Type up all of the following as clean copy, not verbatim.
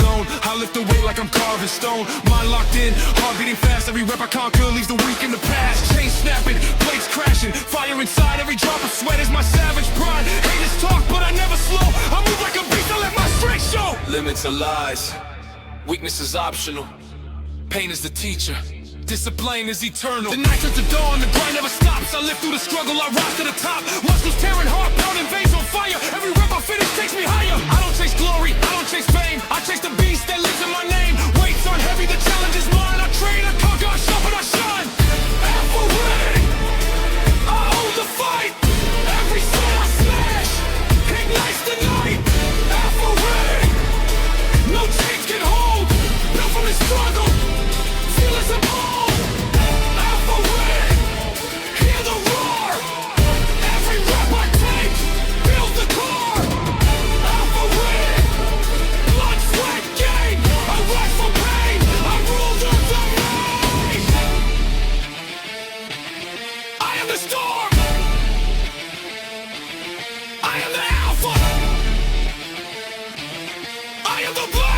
zone. I lift the weight like I'm carving stone. Mind locked in, heart beating fast. Every rep I conquer leaves the weak in the past. Chains snapping, plates crashing, fire inside. Every drop of sweat is my savage pride. Haters talk, but I never slow. I move like a beast, I let my strength show. Limits are lies, weakness is optional. Pain is the teacher, discipline is eternal. The night turns to dawn, the grind never stops. I live through the struggle, I rise to the top. Muscles tearing, heart pounding, veins on fire. Every rep I finish takes me higher. I don't chase glory, I don't chase fame. I chase the beast that lives in my name. Weights aren't heavy, the challenge is mine. I train, I conquer, I sharpen, I shine. Alpha ring, I own the fight. Every soul I smash ignites the night. Alpha ring, no chains can hold. Built from the struggle, feel as a ball. Alpha ring, hear the roar. Every rep I take builds the core. Alpha ring, blood, sweat, gain. I rise from pain, I rule the domain. I am the storm, I am the alpha, I am the blade.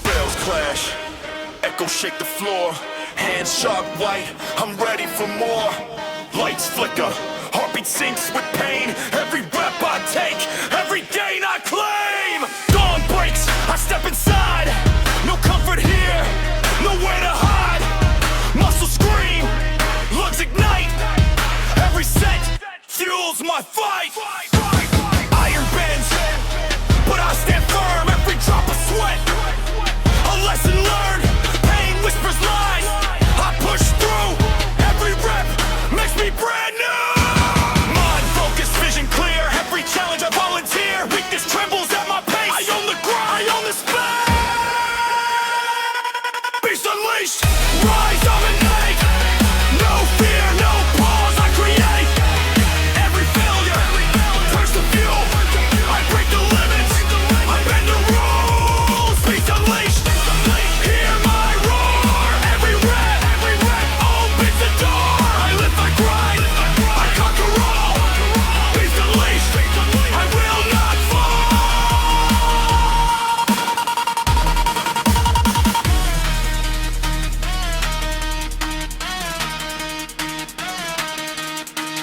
Bells clash, echoes shake the floor. Hands sharp white, I'm ready for more. Lights flicker, heartbeat sinks with pain. Every rep I take, every gain I claim. Dawn breaks, I step inside. No comfort here, nowhere to hide. Muscles scream, lungs ignite. Every set fuels my fight. Iron bends, but I stand firm. Every drop of sweat, a lesson learned. Pain whispers lies, I push through. Every rep makes me brand new. Mind focused, vision clear. Every challenge I volunteer. Weakness trembles at my pace. I own the grind, I own the space. Beast unleashed, rise, dominate. No fear, no pause, I create. Every failure turns to fuel. I break the limits, I bend the rules. Beast unleashed, hear my roar. Every rep opens the door. I live, I grind, I conquer all. Beast unleashed, I will not fall.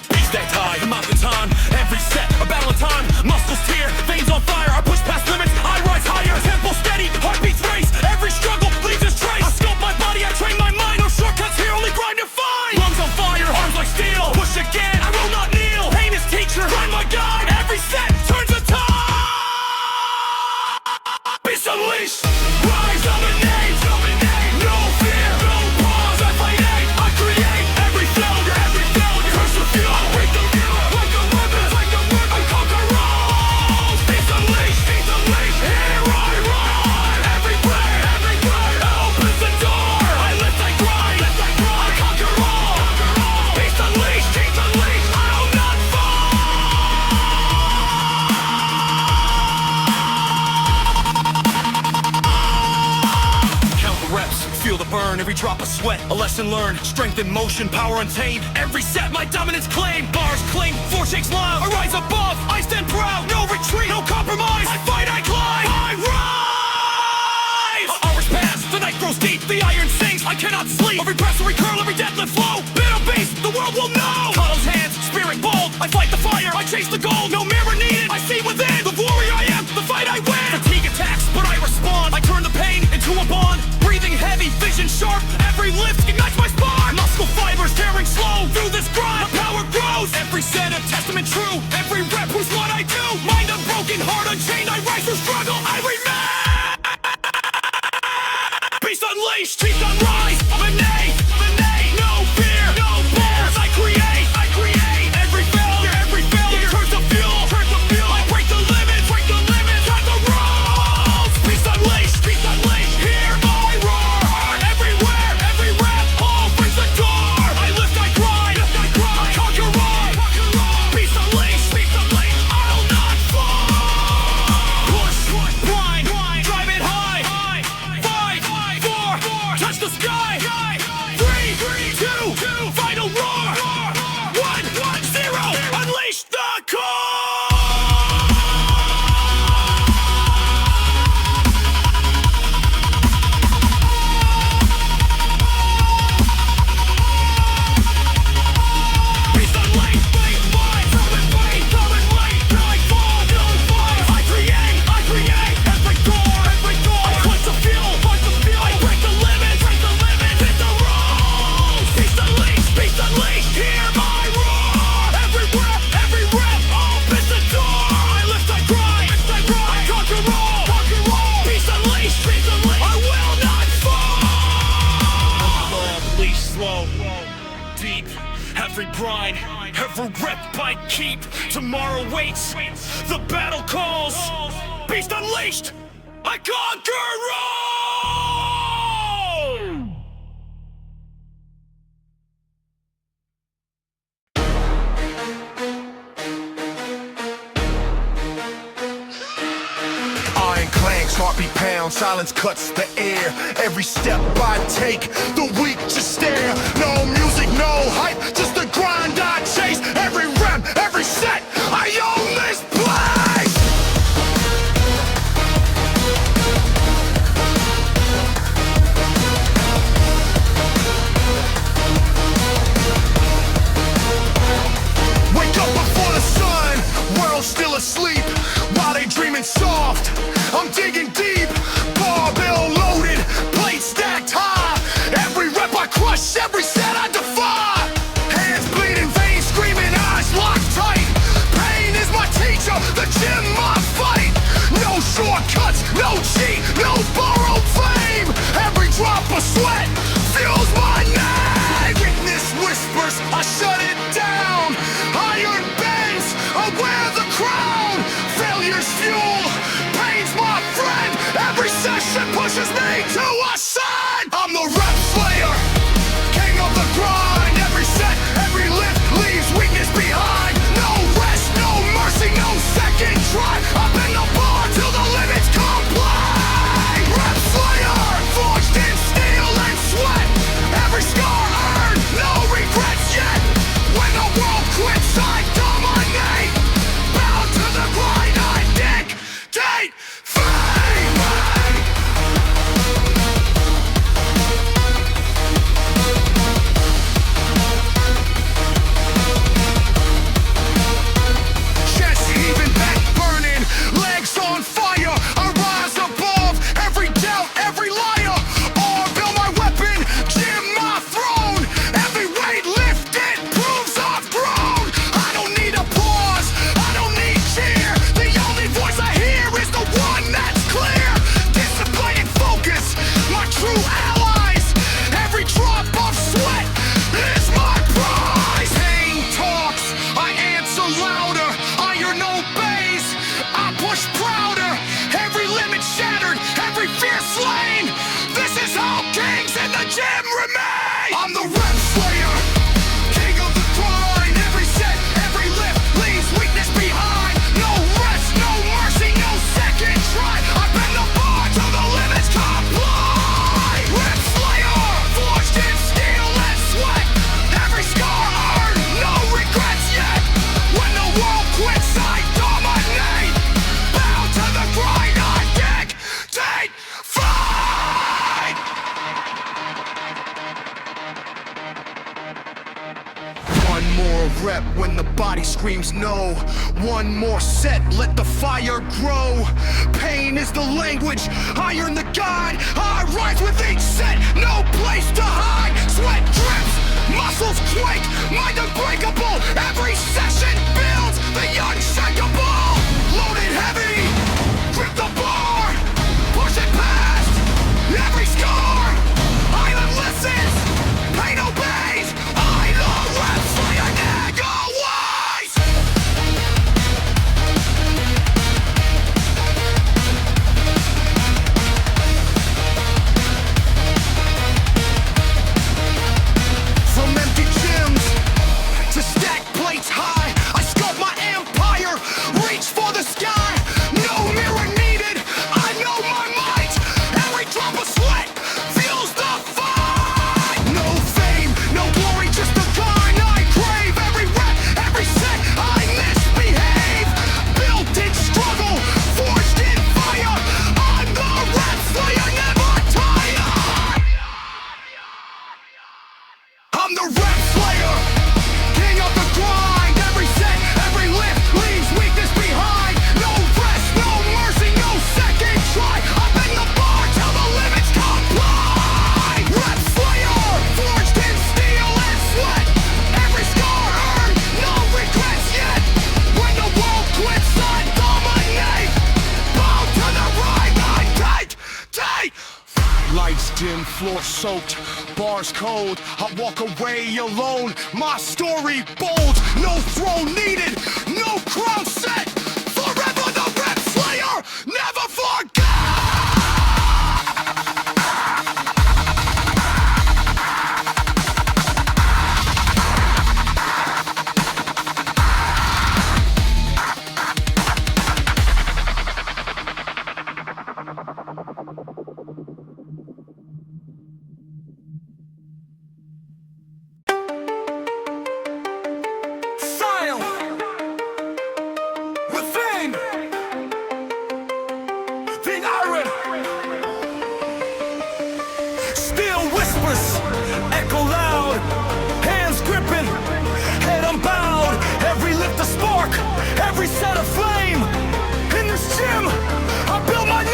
Beast that high, a mountain time. Every set, a battle of time. Muscles tear, veins on fire. I push past limits, I rise higher. Tempo steady, heartbeats race. Every struggle leaves its trace. I sculpt my body, I train my mind. No shortcuts here, only grind and find. Lungs on fire, arms like steel. Push again, I will not kneel. Pain is teacher, grind my guide. Every set turns the tide. Beast unleashed, rise, dominate. No fear, no pause, I fight hate. I create every failure turns to fuel. I break the mirror like a weapon, I conquer all. Beast unleashed, here I run. Every breath opens the door. I lift, I grind, I conquer all. Beast unleashed, I'll not fall. Count the reps, feel the burn. Every drop of sweat, a lesson learned. Strength in motion, power untamed. Every set, my dominance claim. Bars claim, floor shakes loud. I rise above, I stand proud. No retreat, no compromise. I fight, I climb, I rise. Hours pass, the night grows deep. The iron sings, I cannot sleep. Every press, every curl, every deadlift flow. Middle base, the world will know. Cuddles hands, spirit bold. I fight the fire, I chase the gold. No mirror needed, I see within. The warrior I am, the fight I win. Fatigue attacks, but I respond. I turn the pain into a bond. Breathing heavy, vision sharp. Every lift ignites my spine. Muscle fibers tearing slow. Through this grind, my power grows. Every set a testament true. Every rep proves what I do. Mind unbroken, heart unchained. I rise through struggle, I remain. Beast unleashed, beast unrise. Emanate, no fear, no bars. I create. Every failure turns to fuel. I break the limits, cut the rules. Beast unleashed, hear my roar. Everywhere, every rep opens the door. I lift, I grind, I conquer all. Beast unleashed, I'll not fall. Push, grind, drive it high. Every rep I keep, tomorrow waits. The battle calls, beast unleashed. I conquer all! Iron clanks, heartbeat pounds, silence cuts the air. Every step I take, the weak just stare. No music, no hype, just the grind I chase. Every rep, every set, I own this place. Wake up before the sun, world's still asleep. While they dreaming soft, I'm digging deep. Barbell loaded, plate stacked high. Every rep I crush, every set I defy. Hands bleeding, veins screaming, eyes locked tight. Pain is my teacher, the gym my fight. No shortcuts, no cheat, no borrowed fame. Every drop of sweat fuels my name. Witness whispers, I shut it down. Iron bends, I wear the crown. Failure's fuel, pain's my friend. Every session pushes me to a side. I'm the rep slayer, king of the grind. Every set, every lift leaves weakness behind. No rest, no mercy, no second try. Up in the bar till the limits comply. Rep slayer, forged in steel and sweat. Every scar earned, no regrets yet. When the world quits, I dominate. Bound to the grind, I dictate fame. Chest heaving, back burning, legs on fire. I rise above every doubt, every liar. Arm build my weapon, gym my throne. Every weight lifted proves I've grown. I don't need applause, I don't need cheer. The only voice I hear is the one that's clear. Discipline and focus, my true allies. Every drop of sweat is my prize. Pain talks, I answer louder. Iron obeys, I push prouder. Every limit shattered, every fear slain. This is how kings in the gym remain. I'm the rep slayer, king of the grind. Every set, every lift leaves weakness behind. No rest, no mercy, no second try. I've been the bar till the limits comply. Rep slayer, forged in steel and sweat. Every scar earned, no regrets yet. When the world quits, I dominate. Bow to the grind, I dictate fight. One more rep when the body screams no. One more set, let the fire grow. Pain is the language, iron the guide. I rise with each set, no place to hide. Sweat drips, muscles quake, mind unbreakable. Every session builds the unshakable. Loaded heavy, grip the bar, push it past every scar. Island listens, pain obeys. I the rep slayer, nigga wise. From empty gyms to stacked plates Lights dim, floor soaked, bars cold. I walk away alone. My story bold. No throne needed, no crown set. Forever the rap slayer, never forget. Echo loud, hands gripping, head unbowed. Every lift a spark, every set a flame. In this gym, I built my name.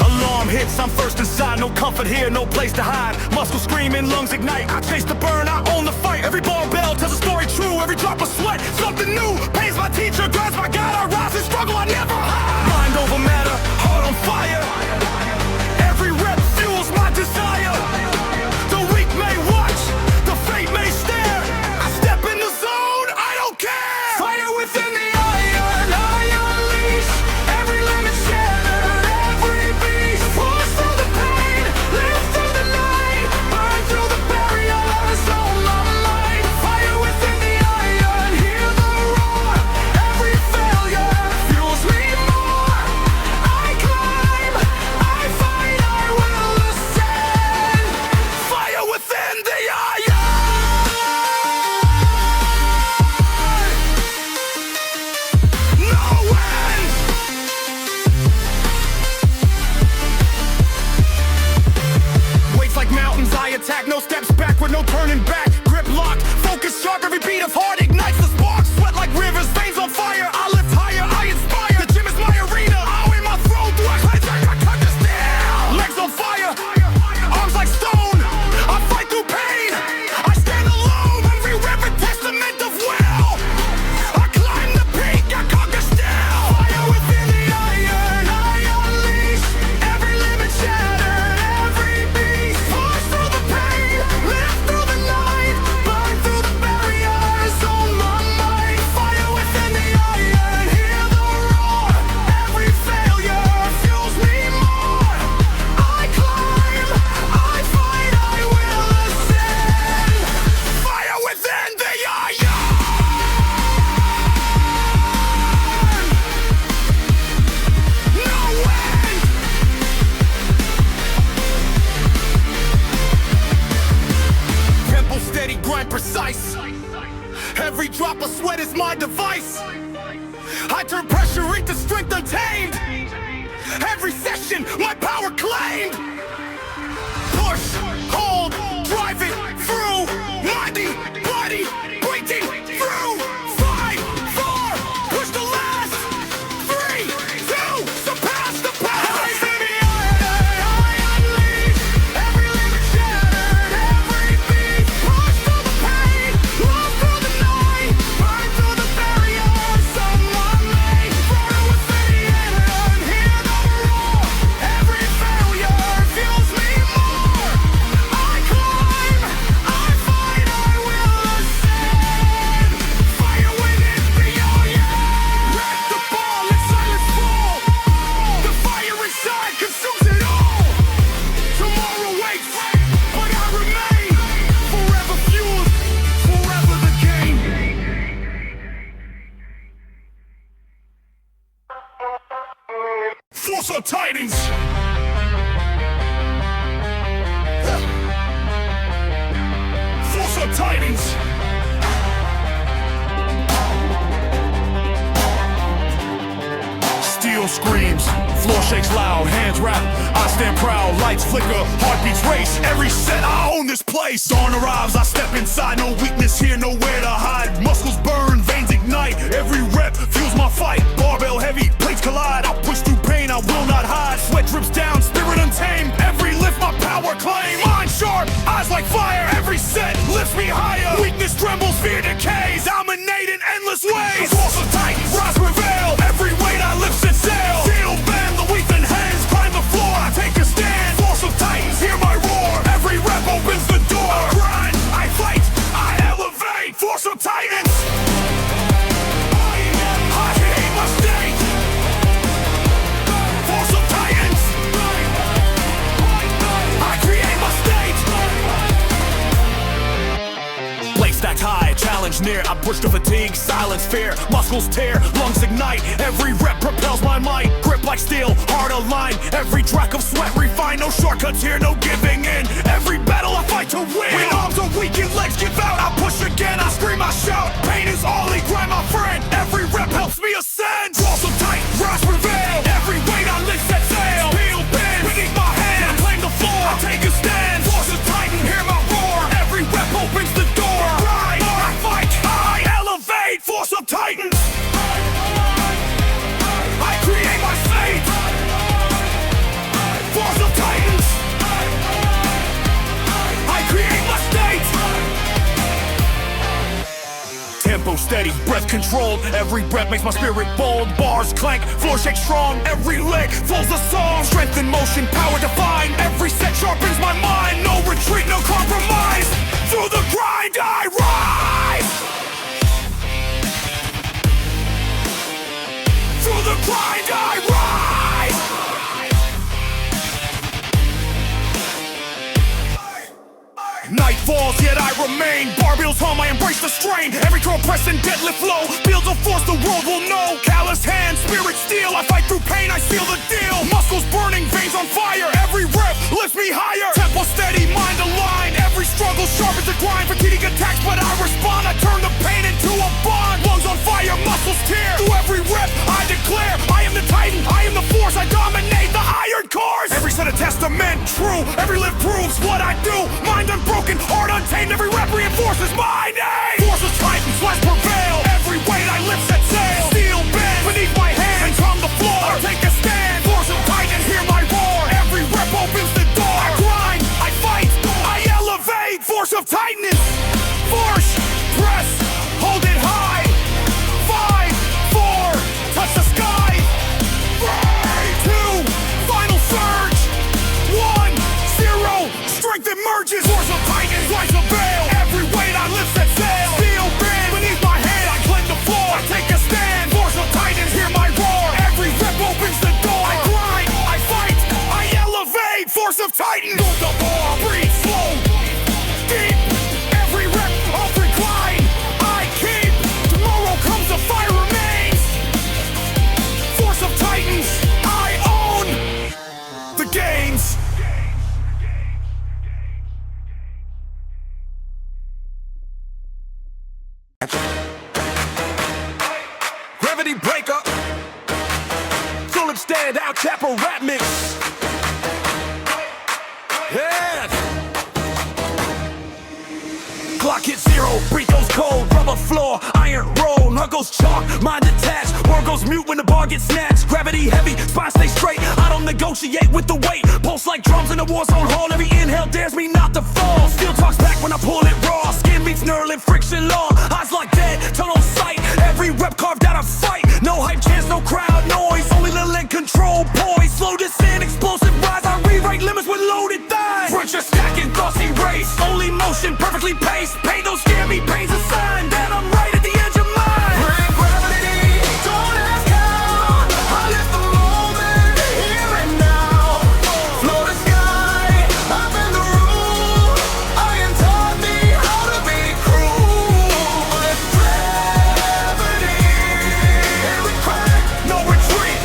Alarm hits, I'm first inside. No comfort here, no place to hide. Muscles screaming, lungs ignite. I chase the burn, I own the fight. Every barbell tells a story true. Every drop of sweat, something new. Pain's my teacher, God's my guide. I rise and struggle, I never hide. Mind over matter, heart on fire. Every rep fuels my desire. The weak may watch, the fate may stare. I step in the zone, I don't care. Fire within the iron, I unleash. Every limit shattered, every beast. Push through the pain, live through the night. Burn through the barriers on my mind. Fire within the iron, hear the roar. Every failure fuels me more. I climb, I fight, I will ascend. Fire within the iron. No end. Weights like mountains, I attack. No steps backward, no turning back. Grip locked, focus sharp. Every beat of heart ignites the spark. Sweat like rivers, veins on fire. I lift higher, I inspire. The gym is my arena. I'll win my throne through a cleanse. I cut this down. Legs on fire, arms like stone. I fight through pain. I stand alone. Every rep a testament of will. I climb the peak, I conquer still. Fire within the iron, I unleash. Every limit shattered, every beast. Push through the pain, live through the night. Burn through the barriers on my mind. Fire within the iron, hear the roar. Every failure fuels me more. I climb, I fight, I will ascend. Fire within the iron. No end. Tempo steady, grind precise. Every drop of sweat is my device. I turn pressure into strength untamed. Every session, my power claimed. Push, hold, drive it through. Mighty, body, breaking through. 5, 4, push the last. 3, 2, surpass the past. I unleash. Every limit shattered, every beat. Push through the pain, love through the night. Burn through the barriers on my main. Fire within the iron, hear the roar. Every failure fuels me more. I climb, I fight, I will ascend. Fire within the iron. Wreck the ball, let silence fall. The fire inside consumes it all. Tomorrow waits, but I remain. Forever fueled, forever the game. Force of Titans. Force of Titans. Steel screams, floor shakes loud, hands wrap. I stand proud, lights flicker, heartbeats race. Every set, I own this place. Dawn arrives, I step inside. No weakness here, nowhere to hide. Muscles burn, veins ignite. Every rep fuels my fight. Barbell heavy, plates collide. I push through pain, I will not hide. Sweat drips down, spirit untamed. Every lift, my power claim. Mind sharp, eyes like ways. Force of tight, rise, prevail. Every weight I lift set sail. Steel bend, the weakened hands climb the floor. I take a stand. Force of titans, hear my roar. Every rep opens the door. I grind, I fight, I elevate. Force of titans. I create my state. Force of titans. I create my state. Blade stacked high, challenge near. I push the fatigue, silence fear. Muscles tear, lungs ignite. Every rep propels my might. Grip like steel, heart aligned. Every drop of sweat refined. No shortcuts here, no giving in. Every battle I fight to win. When arms are weak and legs give out, I push again, I scream, I shout. Pain is all he grind, my friend. Every rep helps me ascend. Draw so tight, rise, prevail. Every weight I lift set sail. Steel bend beneath my hands. I claim the floor, I take a stand. Force of titan, hear my roar. Every rep opens the door. I fight, I elevate. Force of titans. I create my fate. Force of titans. I create my state. Tempo steady, breath controlled. Every breath makes my spirit bold. Bars clank, floor shake strong. Every leg flows a song. Strength in motion, power defined. Every set sharpens my mind. No retreat, no compromise. Through the grind I rise. Through the grind I rise. Night falls, yet I remain. Barbells home, I embrace the strain. Every curl press and deadlift low. Builds a force the world will know. Callous hands, spirit steel. I fight through pain, I seal the deal. Muscles burning, veins on fire. Every rep lifts me higher. Tempo steady, mind aligned. Every struggle sharp as a grind. Fatiguing attacks, but I respond. I turn the pain into a bond. Lungs on fire, muscles tear. Through every rep, I declare I am the titan, I am the force. I dominate the iron cores. Every set of testament, true. Every lift proves what I do. Mind unbroken, heart untamed. Every rep reinforces my name. Force of titans, let's prevail. Every weight I lift set sail. Steel bend beneath my hands on the floor. I take a stand. Force of titans, hear my roar. Every rep opens the door. I grind, I fight, I elevate. Force of titans. Force, press, hold it high. 5, 4, touch the sky. 3, 2, final surge. 1, 0, strength emerges. Force of titans, rise the veil. Every weight I lift set sail. Steel bend beneath my hand, I claim the floor. I take a stand. Force of titans, hear my roar. Every rep opens the door. I grind, I fight, I elevate. Force of titans. Go the bar, breathe slow, deep. Every rep off recline, I keep. Tomorrow comes, the fire remains. Force of titans, I own the games. Gravity breaker. Tulip stand out, chapel rap mix. Yeah. Clock hit 0, breathe goes cold. Rubber floor, iron roll. Knuckles chalk, mind detached. Word goes mute when the bar gets snatched. Gravity heavy, spine stay straight. I don't negotiate with the weight. Pulse like drums in a war zone hall. Every inhale dares me not to fall. Steel talks back when I pull it raw. Skin meets knurling, friction law. Eyes like dead, tunnel sight. Every rep carved out a fight. No hype chance, no crowd noise. Only little in control, poise. Slow descent, explosive rise. I rewrite limits with loaded thighs. Pressure stacking, thoughts erase. Only motion, perfectly paced. Pain don't scare me, pain's a sign that I'm right at the edge of mine. Bring gravity, don't ask how. I live the moment, here and now. Flow the sky, up in the room. Iron taught me how to be cruel. With gravity, every crack, no retreat,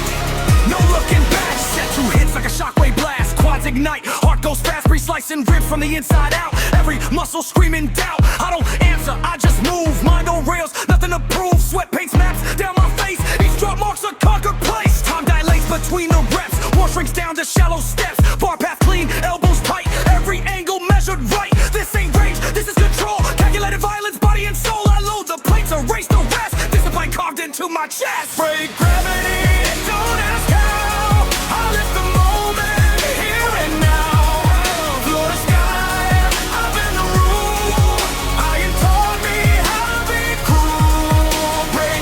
no looking back. Set 2 hits like a shockwave blast. Quads ignite, heart goes fast, pre-slicing ribs from the inside out. Every muscle screaming doubt. I don't answer, I just move. Mind on rails, nothing to prove. Sweat paints maps down my face. Each drop marks a conquered place. Time dilates between the reps. War shrinks down to shallow steps. Bar path clean, elbows tight. Every angle measured right. This ain't rage, this is control. Calculated violence, body and soul. I load the plates, erase the rest. Discipline carved into my chest. Break gravity, don't ask how. I lift the moment, here and now. Floor the sky, up in the room. Iron taught me how to be cruel. Break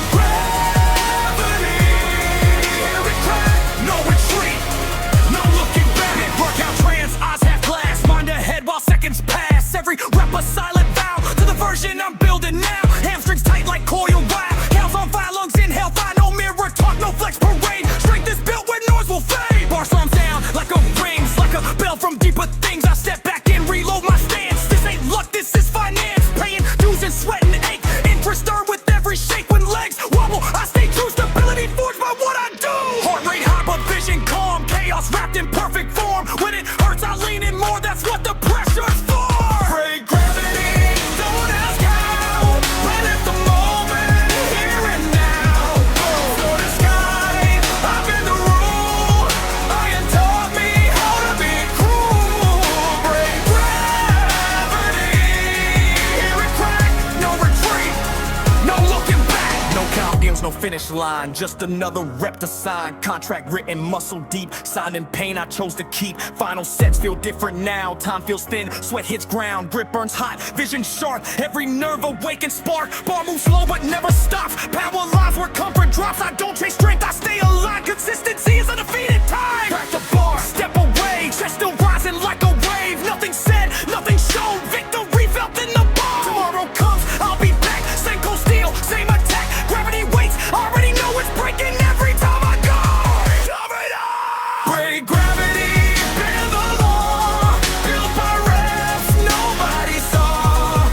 seconds pass. Every rep a silent vow to the version I'm building now. Hamstrings tight like coil wire. Cows on fire, lungs inhale fire. No mirror talk, no flex parade. Strength is built where noise will fade. Bar storms down like a rings, like a bell from deeper things. I step back and reload my stance. This ain't luck, this is finance. Paying dues and sweat and ache. Interest earned with every shake. When legs wobble, I stay true. Stability forged by what I do. Heart rate high, but vision calm. Chaos wrapped in perfect form. When it hurts, I lean in more. That's what the pressure's for. Break gravity, don't ask how. But at the moment, here and now. Floor to sky, I've been the rule. Iron taught me how to be cruel. Break gravity, hear it crack, no retreat, no looking back. No count games, no finish line, just another rep to sign. Contract written, muscle deep, signed in pain I chose to keep. Final sets feel different now, time feels thin, sweat hits ground, grip burns hot, vision sharp, every nerve awake and spark. Bar moves slow but never stops, power lies where comfort drops. I don't chase strength, I stay alive, consistency is undefeated time. Back to bar, step away, chest still rising like a wave. Nothing said, nothing shown, victory felt in the bar. Tomorrow comes, I'll be back, same cold steel, same attack. Gravity waits, already know it's breaking every time I go. Break gravity, bend the law. Built by reps, nobody saw.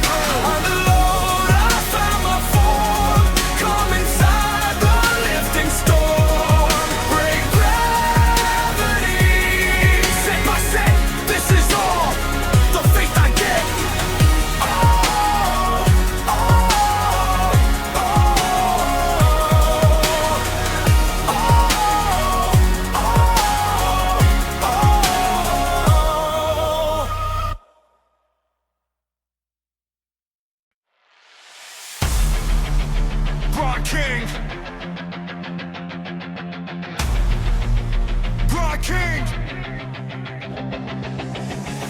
On the load, I found my form. Come inside the lifting storm. Break gravity, set by set, this is all the faith I get. Broad King. Broad King.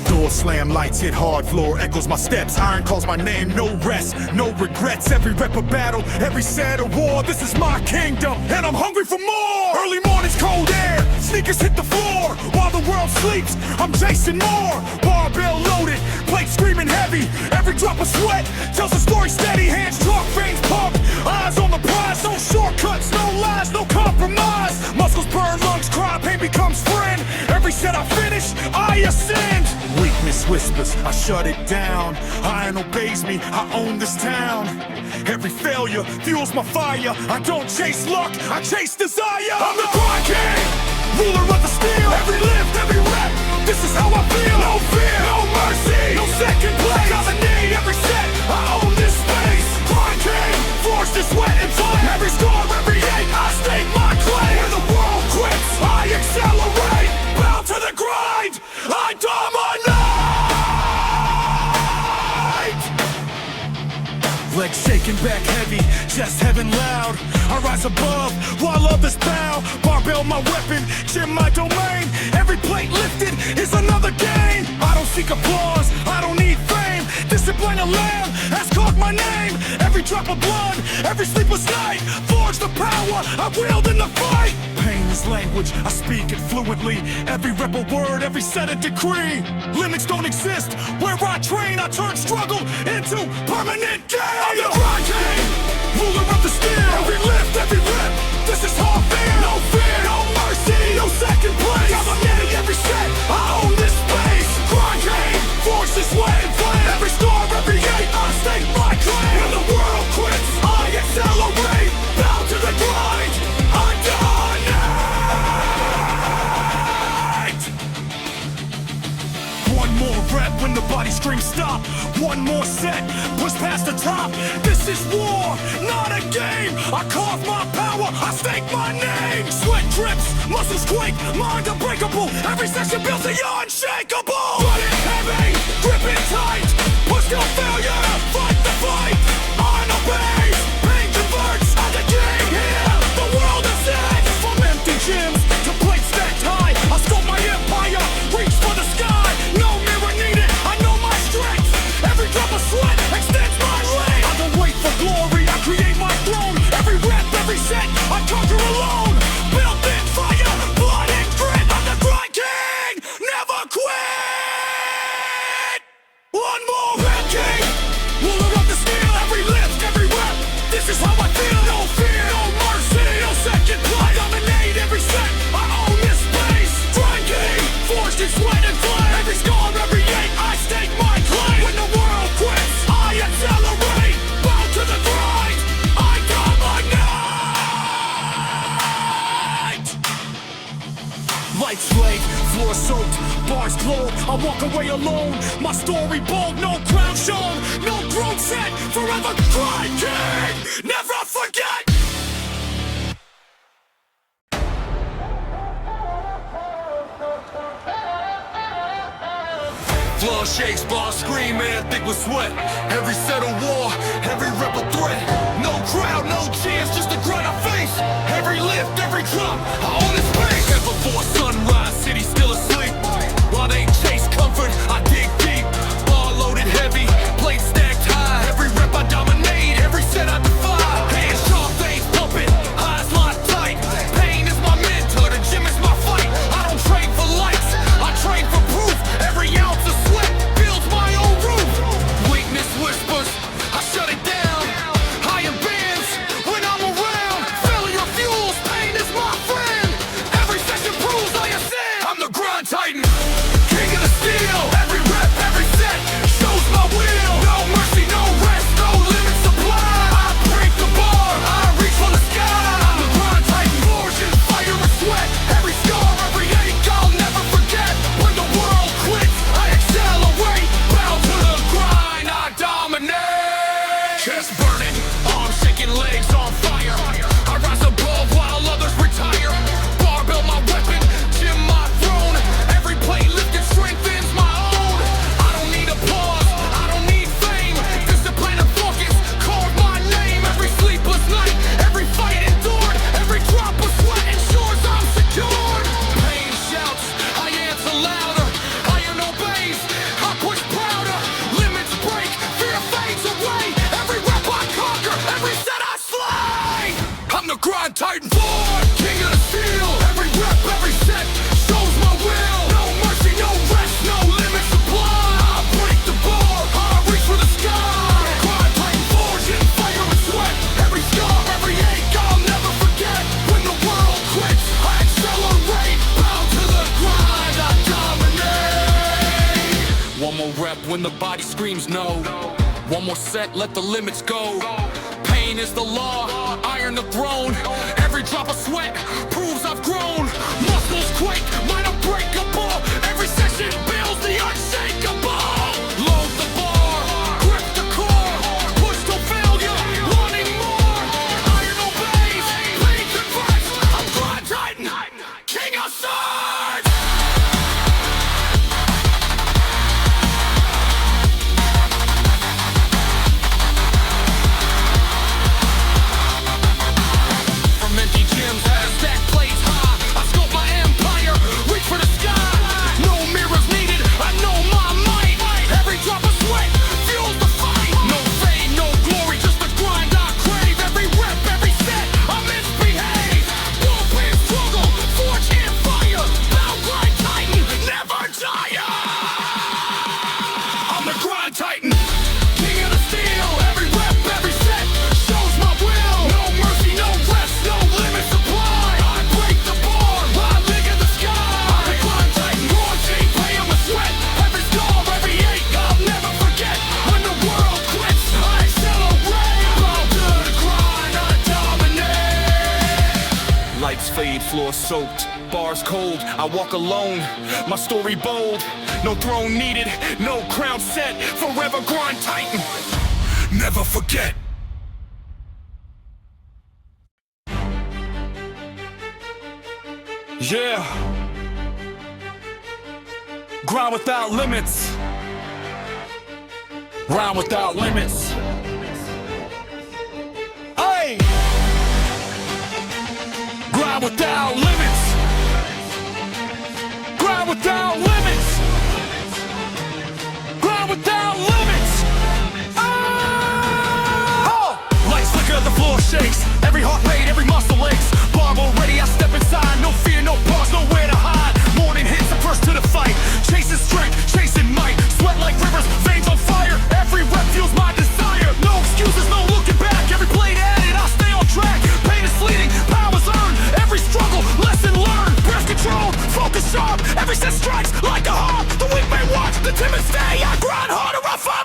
Door slam, lights hit hard, floor echoes my steps. Iron calls my name, no rest, no regrets. Every rep a battle, every set a war. This is my kingdom, and I'm hungry for more. Early mornings, cold air, sneakers hit the floor. While the world sleeps, I'm chasing more. Barbell loaded, plate screaming heavy. Every drop of sweat tells a story steady. Hands chalk, veins pump, eyes on the prize. No shortcuts, no lies, no compromise. Muscles burn, lungs cry, pain becomes friend. Every set I finish, I ascend. Weakness whispers, I shut it down. Iron obeys me, I own this town. Every failure fuels my fire. I don't chase luck, I chase desire. I'm the Broad King, ruler of the steel. Every lift, every rep, this is how I feel. No fear, no mercy, no second place. Dominate every set, I own this space. Broad King, forged in sweat and flame. Every score, every ache, I stake my claim. When the world quits, I accelerate. Bow to the grind, I dominate. Legs shaking back heavy, chest heaven loud. I rise above while others bow. Barbell my weapon, gym my domain. Every plate lifted is another gain. I don't seek applause, I don't need fame. Discipline a lamb has called my name. Every drop of blood, every sleepless night. Forge the power I wield in the fight. Pain is language, I speak it fluently. Every rep a word, every set a decree. Limits don't exist, where I train I turn struggle into permanent gain. I'm the Broad King, ruler of the steel. Every lift, every rep, this is how I feel. No fear, no mercy, no second place. Dominating every set, I own this space. Broad King, forged in sweat and flame. Every storm, every gate, I stake my claim. When the world quits, I accelerate. Bow to the grind, I dominate. One more rep when the body screams stop. One more set, push past the top. This is war, not a game. I carve my power, I stake my name. Sweat drips, muscles quake, mind unbreakable. Every session builds the unshakable. Run it heavy, grip it tight. Push till failure, fight the fight. On obeys, pain converts. I'm the king here, the world is set. From empty gyms to plates stacked high, I sculpt my empire, reach for the sky. No mirror needed, I know my strength. Every drop of sweat extends my length. I don't wait for glory, I create my throne. Every rep, every set, I conquer alone. Built in fire, blood and grit. I'm the Broad King, never quit. story bold, no crown shown, no throne set, forever grinding, never forget. Floor shakes, bars scream, man, thick with sweat. Every set of war, every rep a threat. No crowd, no chance, just a grind I face. Every lift, every drop, I own this pace. And before sunrise, city still asleep. While they chase comfort, I dig deep. Bar loaded heavy, plate stacked high. Every rep I dominate, every set I defy. Hands sharp, veins pumping, eyes locked tight. Pain is my mentor, the gym is my fight. I don't train for likes, I train for proof. Every ounce of sweat builds my own roof. Weakness whispers, I shut it down. I am bands when I'm around. Failure fuels, pain is my friend. Every session proves I ascend. I'm the grind titan, king of the steel. Every rep, every set shows my will. No mercy, no rest, no limit supply. I break the bar, I reach for the sky. I'm the grind titan, forging fire and sweat. Every scar, every ache, I'll never forget. When the world quits, I accelerate. Bow to the grind, I dominate. Chest burning, arms shaking, legs on fire. I rise above while others retire. Barbell my weapon, gym my throne. Every plate lifted strengthens my own. I don't need applause, I don't need fame. Discipline and focus carve my name. Every sleepless night, every fight endured. Every drop of sweat ensures I'm secured. Pain shouts, I answer louder. Iron obeys, I push prouder. Limits break, fear fades away. Every rep I conquer, every set I slay. I'm the grind titan, born king of the steel. Every rep, every set shows my will. No mercy, no rest, no limit supply. I break the bar, I reach for the sky. Grind titan, forging fire and sweat. Every scar, every ache, I'll never forget. When the world quits, I accelerate. Bow to the grind, I dominate. One more rep when the body screams no. One more set, let the limits go. Pain is the law, iron the throne. Every drop of sweat proves I've grown. Muscles quake, mind unbreakable. Every session builds the unshakable. Load the bar, grip the core. Push to failure, wanting more. Iron obeys, pain converts. I'm grind titan, king of swords. From empty gyms, stack plates high. I scope my empire, reach for the sky. No mirrors needed, I know my might. Every drop of sweat fuels the fight. No fame, no glory, just the grind I crave. Every rep, every set, I misbehave. Wolf and struggle, forge in fire. Bow grind titan, never tire. I'm the grind titan, king of the steel. Every rep, every set shows my will. No mercy, no rest, no limit supply. I break the bar, I lick in the sky. I'm the grind titan, royalty, pay on my sweat. Every scar, every ache, I'll never forget. When the world quits, I accelerate. Bow to the grind, I dominate. Lights fade, floor soaked, bars cold. I walk alone, my story bold. No throne needed, no crown set. Forever grind titan, never forget. Yeah. Grind without limits. Grind without limits. Hey! Grind without limits. Grind without limits. Grind without limits. Oh! Lights flicker, the floor shakes. Every heart rate, every muscle aches. Barbell ready, I step inside. No fear, no pause, nowhere to hide. Morning hits, I'm first to the fight. Chasing strength, chasing might. Sweat like rivers, veins on fire. Every rep fuels my desire. No excuses, no looking back. Every blade added, I'll stay on track. Pain is fleeting, power's earned. Every struggle, lesson learned. Breath controlled, focus sharp. Every set strikes like a harp. The weak may watch, the timid stay. I grind harder, I fight.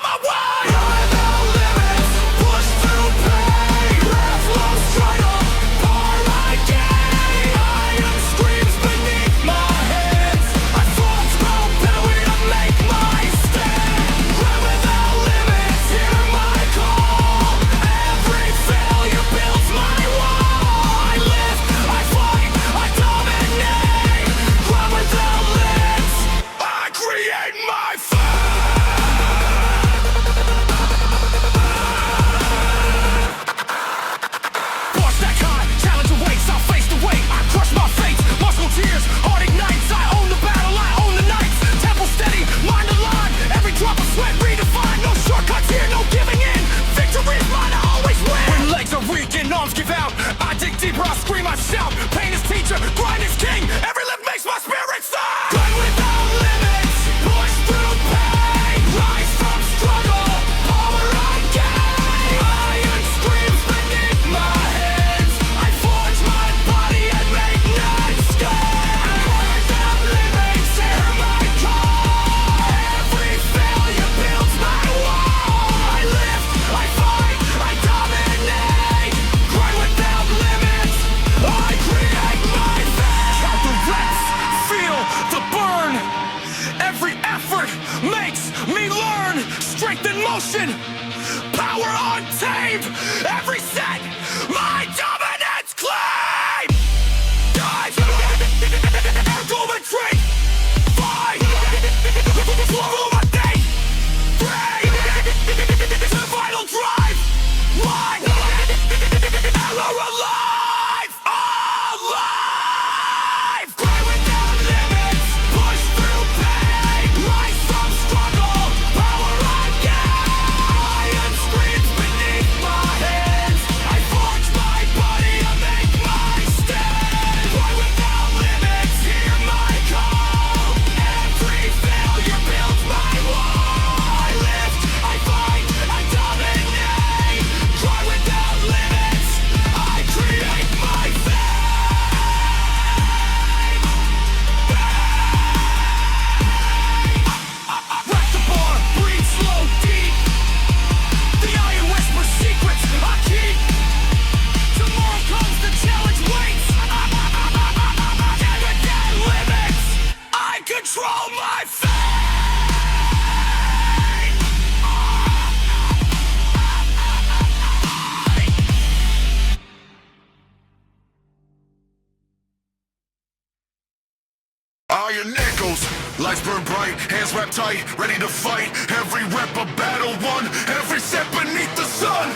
shout, pain is teacher, grind is king. Every lift makes my spirit sing. Grind without limits, push through pain. Rise from struggle, power I gain. Iron screams beneath my hands. I forge my body and make night sky. Without limits, hear my call. Every failure builds my wall. I lift, I fight, I dominate. Grind without limits, I create my fate. Count the reps, feel the burn. Every effort makes me learn. Strength in motion, power on tape. Every set, my dominance claim. Dive, go retreat, fight, follow my fate. Break, vital drive, one, ever alive, alive. Grind without limits, push through pain. Rise from struggle, power I gain. Iron screams beneath my hands. I forge my body and make my stand. Grind without limits, hear my call. Every failure builds my wall. I lift, I fight, I dominate. Grind without limits, I create my fate. Rack the bar, breathe slow, deep. The iron whisper secrets I keep. Tomorrow comes, the challenge waits. And without limits, I control my fate. Iron echoes, lights burn bright, hands wrapped tight, ready to fight. Every rep a battle won, every set beneath the sun.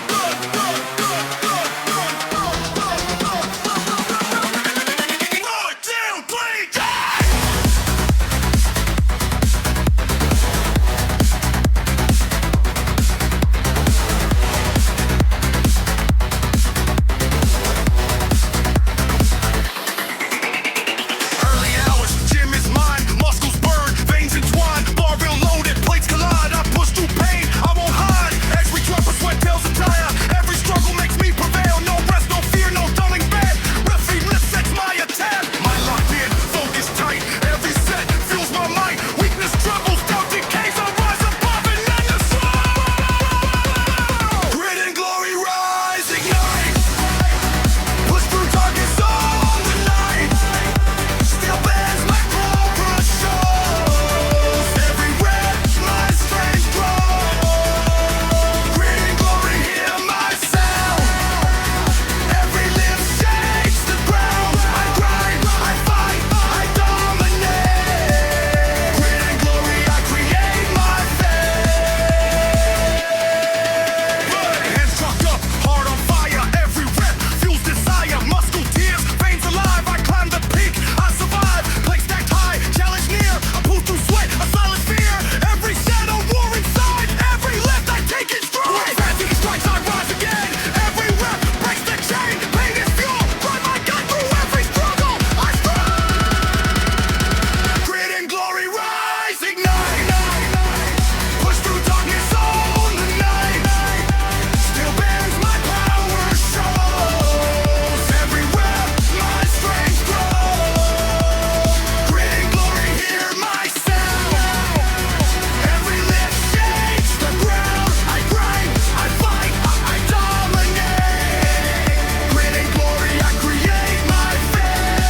1, 2, 3, die! Early hours, gym is mine, muscles burn, veins entwine, barbell loaded, plates collide. I push through pain, I won't hide. Every drop of sweat tells a tire. Every struggle makes me prevail. No rest, no fear, no dulling bed. Referee lift sets my attack. My locked in, focus tight. Every set fuels my might. Weakness trembles, doubt decays. I rise above and end the slow. Grit and glory rise, ignite. Push through darkness all the night. Still bears my progress shows. Every rep, my strength grows. Grit and glory, hear my sound. Every lift shakes the ground. I grind, I fight, I dominate. Grit and glory, I create my fate. Hands chalked up, heart on fire. Every rep fuels desire. Muscle tears, veins alive. I climb the peak, I survive. Plate stacked high, challenge near. I pull through sweat, a silent fear. Every set a war inside. Every lift I take in stride. Fancy strikes, I rise again. Every rep breaks the chain. Pain is fuel, run my gun through every struggle. I strive. Grit and glory rise, ignite. Push through darkness all the night. Still bears my power shows. Every rep, my strength grows. Grit and glory, hear my sound. Every lift shakes the ground. I grind, I fight, I dominate. Grit and glory, I create my fate.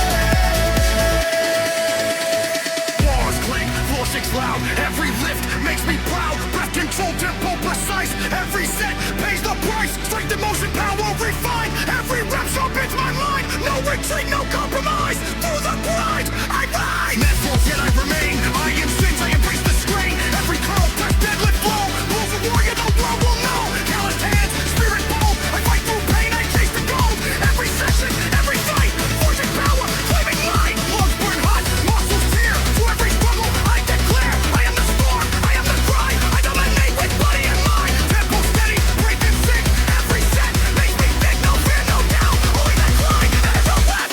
Bars clink, floor shakes loud. Every lift makes me proud. Breath control, tempo precise. Every set pays the price. Strength in motion, power refined. Every rep sharpens my mind. No retreat, no compromise. Through the grind, I ride. Net force, yet I remain. I am sins, I embrace the strain. Every curl, press, deadlift, flow. Rules of warrior, the world will know. Talent hands, spirit bold. I fight through pain, I chase the gold. Every session, every fight. Forging power, claiming light. Lungs burn hot, muscles tear. Through every struggle, I declare. I am the storm, I am the grind. I dominate with body and mind. Tempo steady, breathe and sing. Every set makes me big, no fear, no doubt. Only that grind, never left.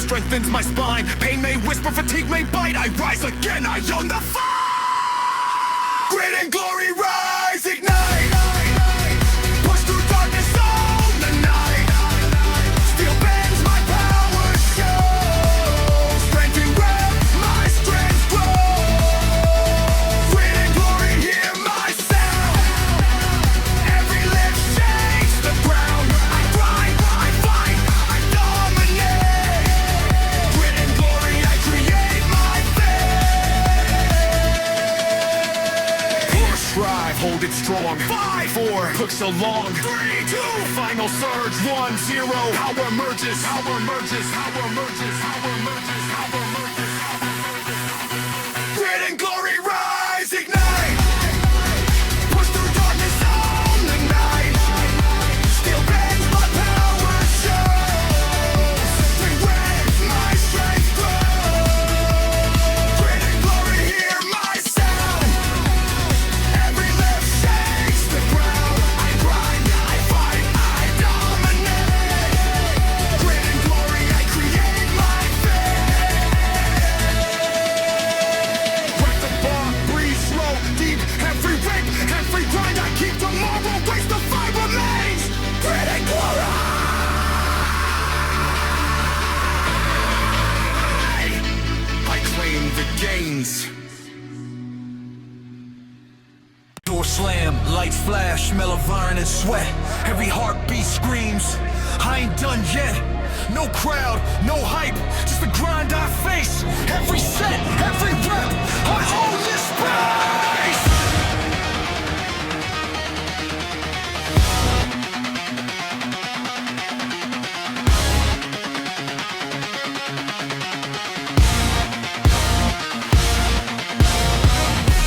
strengthens my spine. Pain may whisper, fatigue may bite. I rise again, I own the fight. Grit and glory rise, ignite. Push through darkness, own the night. Steel bends, my power shows. Strength and rep, my strength grows. Grit and glory, hear my sound. Every lift shakes the ground. I grind, I fight, I dominate. Grit and glory, I create my fate. Push, strive, hold it strong. 5, 4, hooks along. 3, 2, final surge. 1, 0. Power emerges, power emerges, power emerges, power emerges, power emerges. Grit and glory rise, ignite. Push through darkness, own the night. Steel bends, my power shows. Bring red, my strength grows. Grit and glory, hear my sound. Every lift shakes the ground. I grind, I fight, I dominate. Grit and glory, I create my fate. Break the bar, breathe slow, deep, every rip, every grind. I keep tomorrow, waste the fight remains. Grit and glory. I claim the gains. Door slam, lights flash, smell of iron and sweat. Every heartbeat screams, I ain't done yet. No crowd, no hype, just the grind I face. Every set, every rep, I own this space.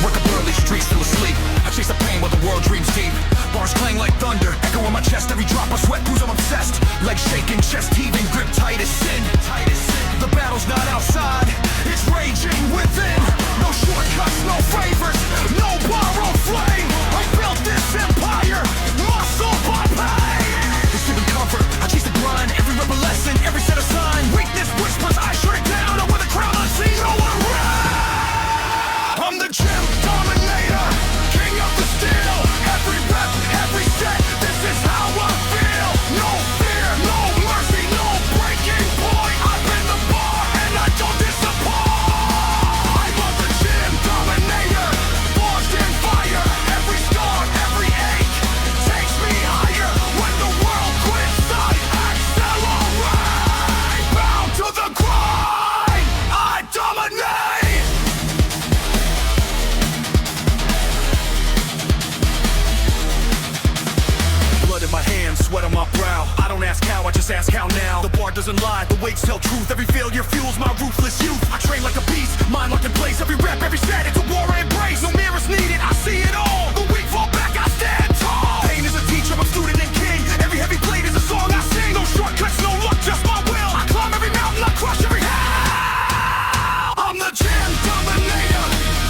Work up early, streets still asleep. I chase the pain while the world dreams deep. Bars clang like thunder, echo in my chest. Every drop of sweat proves I'm obsessed. Legs shaking, chest heaving, grip tight as sin. The battle's not outside, it's raging within. No shortcuts, no favors, no borrowed flame. I built this empire, muscle by pain. It's giving comfort, I chase the grind. Every rep a lesson, every set a sign. Weakness whispers, I shrink down. I'm with a crown unseen, no one around. I'm the gym dominator, king of the steel. Every rep, every set, this is how I feel. No fear, no mercy, no breaking point. I've been the bar and I don't disappoint. I'm the gym dominator, forged in fire. Every scar, every ache takes me higher. When the world quits, I accelerate. Bound to the grind, I dominate. Blood in my hands, sweat on my brow. I don't ask how, I just ask how now. The bar doesn't lie, the weights tell truth. Every failure fuels my ruthless youth. I train like a beast, mind locked in place. Every rep, every set, it's a war I embrace. No mirrors needed, I see it all. The weak fall back, I stand tall. Pain is a teacher, I'm student and king. Every heavy blade is a song I sing. No shortcuts, no luck, just my will. I climb every mountain, I crush every hell. I'm the gym dominator,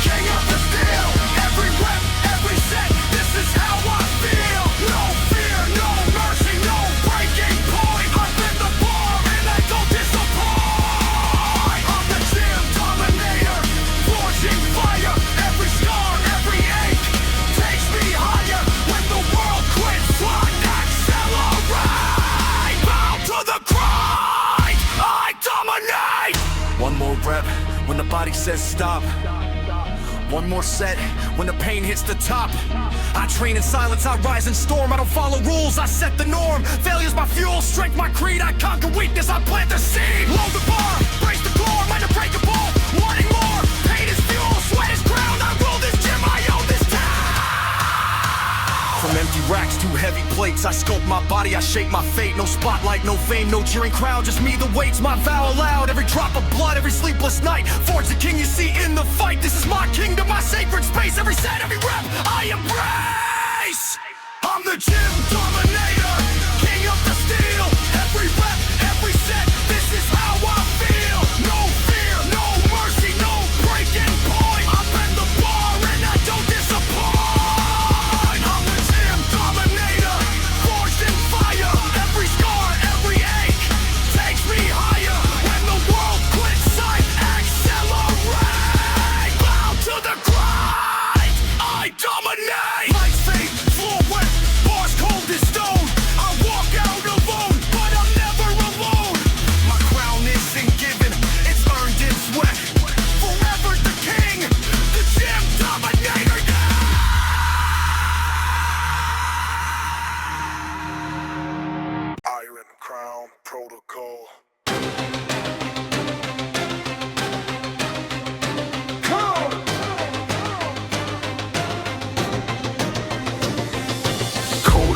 king of the steel. Every rep, every set, this is how I feel. No fear, no mercy, no breaking point. I've been the bar and I don't disappoint. I'm the gym dominator, forging fire. Every scar, every ache takes me higher. When the world quits, I accelerate. Bound to the grind, I dominate. One more rep when the body says stop. One more set when the pain hits the top. I train in silence, I rise in storm. I don't follow rules, I set the norm. Failure's my fuel, strength my creed. I conquer weakness, I plant the seed. Load the bar, brace the core, mind unbreakable. Wanting more, pain is fuel, sweat is ground. I rule this gym, I own this town. From empty racks to heavy plates, I sculpt my body, I shape my fate. No spotlight, no fame, no cheering crowd, just me, the weights, my vow aloud. Every drop of blood, every sleepless night, forge the king you see in the fight. This is my kingdom, my sacred space. Every set, every rep, I embrace. I'm the gym dominator, king of the steel. Every rep, every set, this is how I feel. No fear, no mercy, no breaking point. I've been the bar and I don't disappoint. I'm the gym dominator, forged in fire. Every scar, every ache takes me higher. When the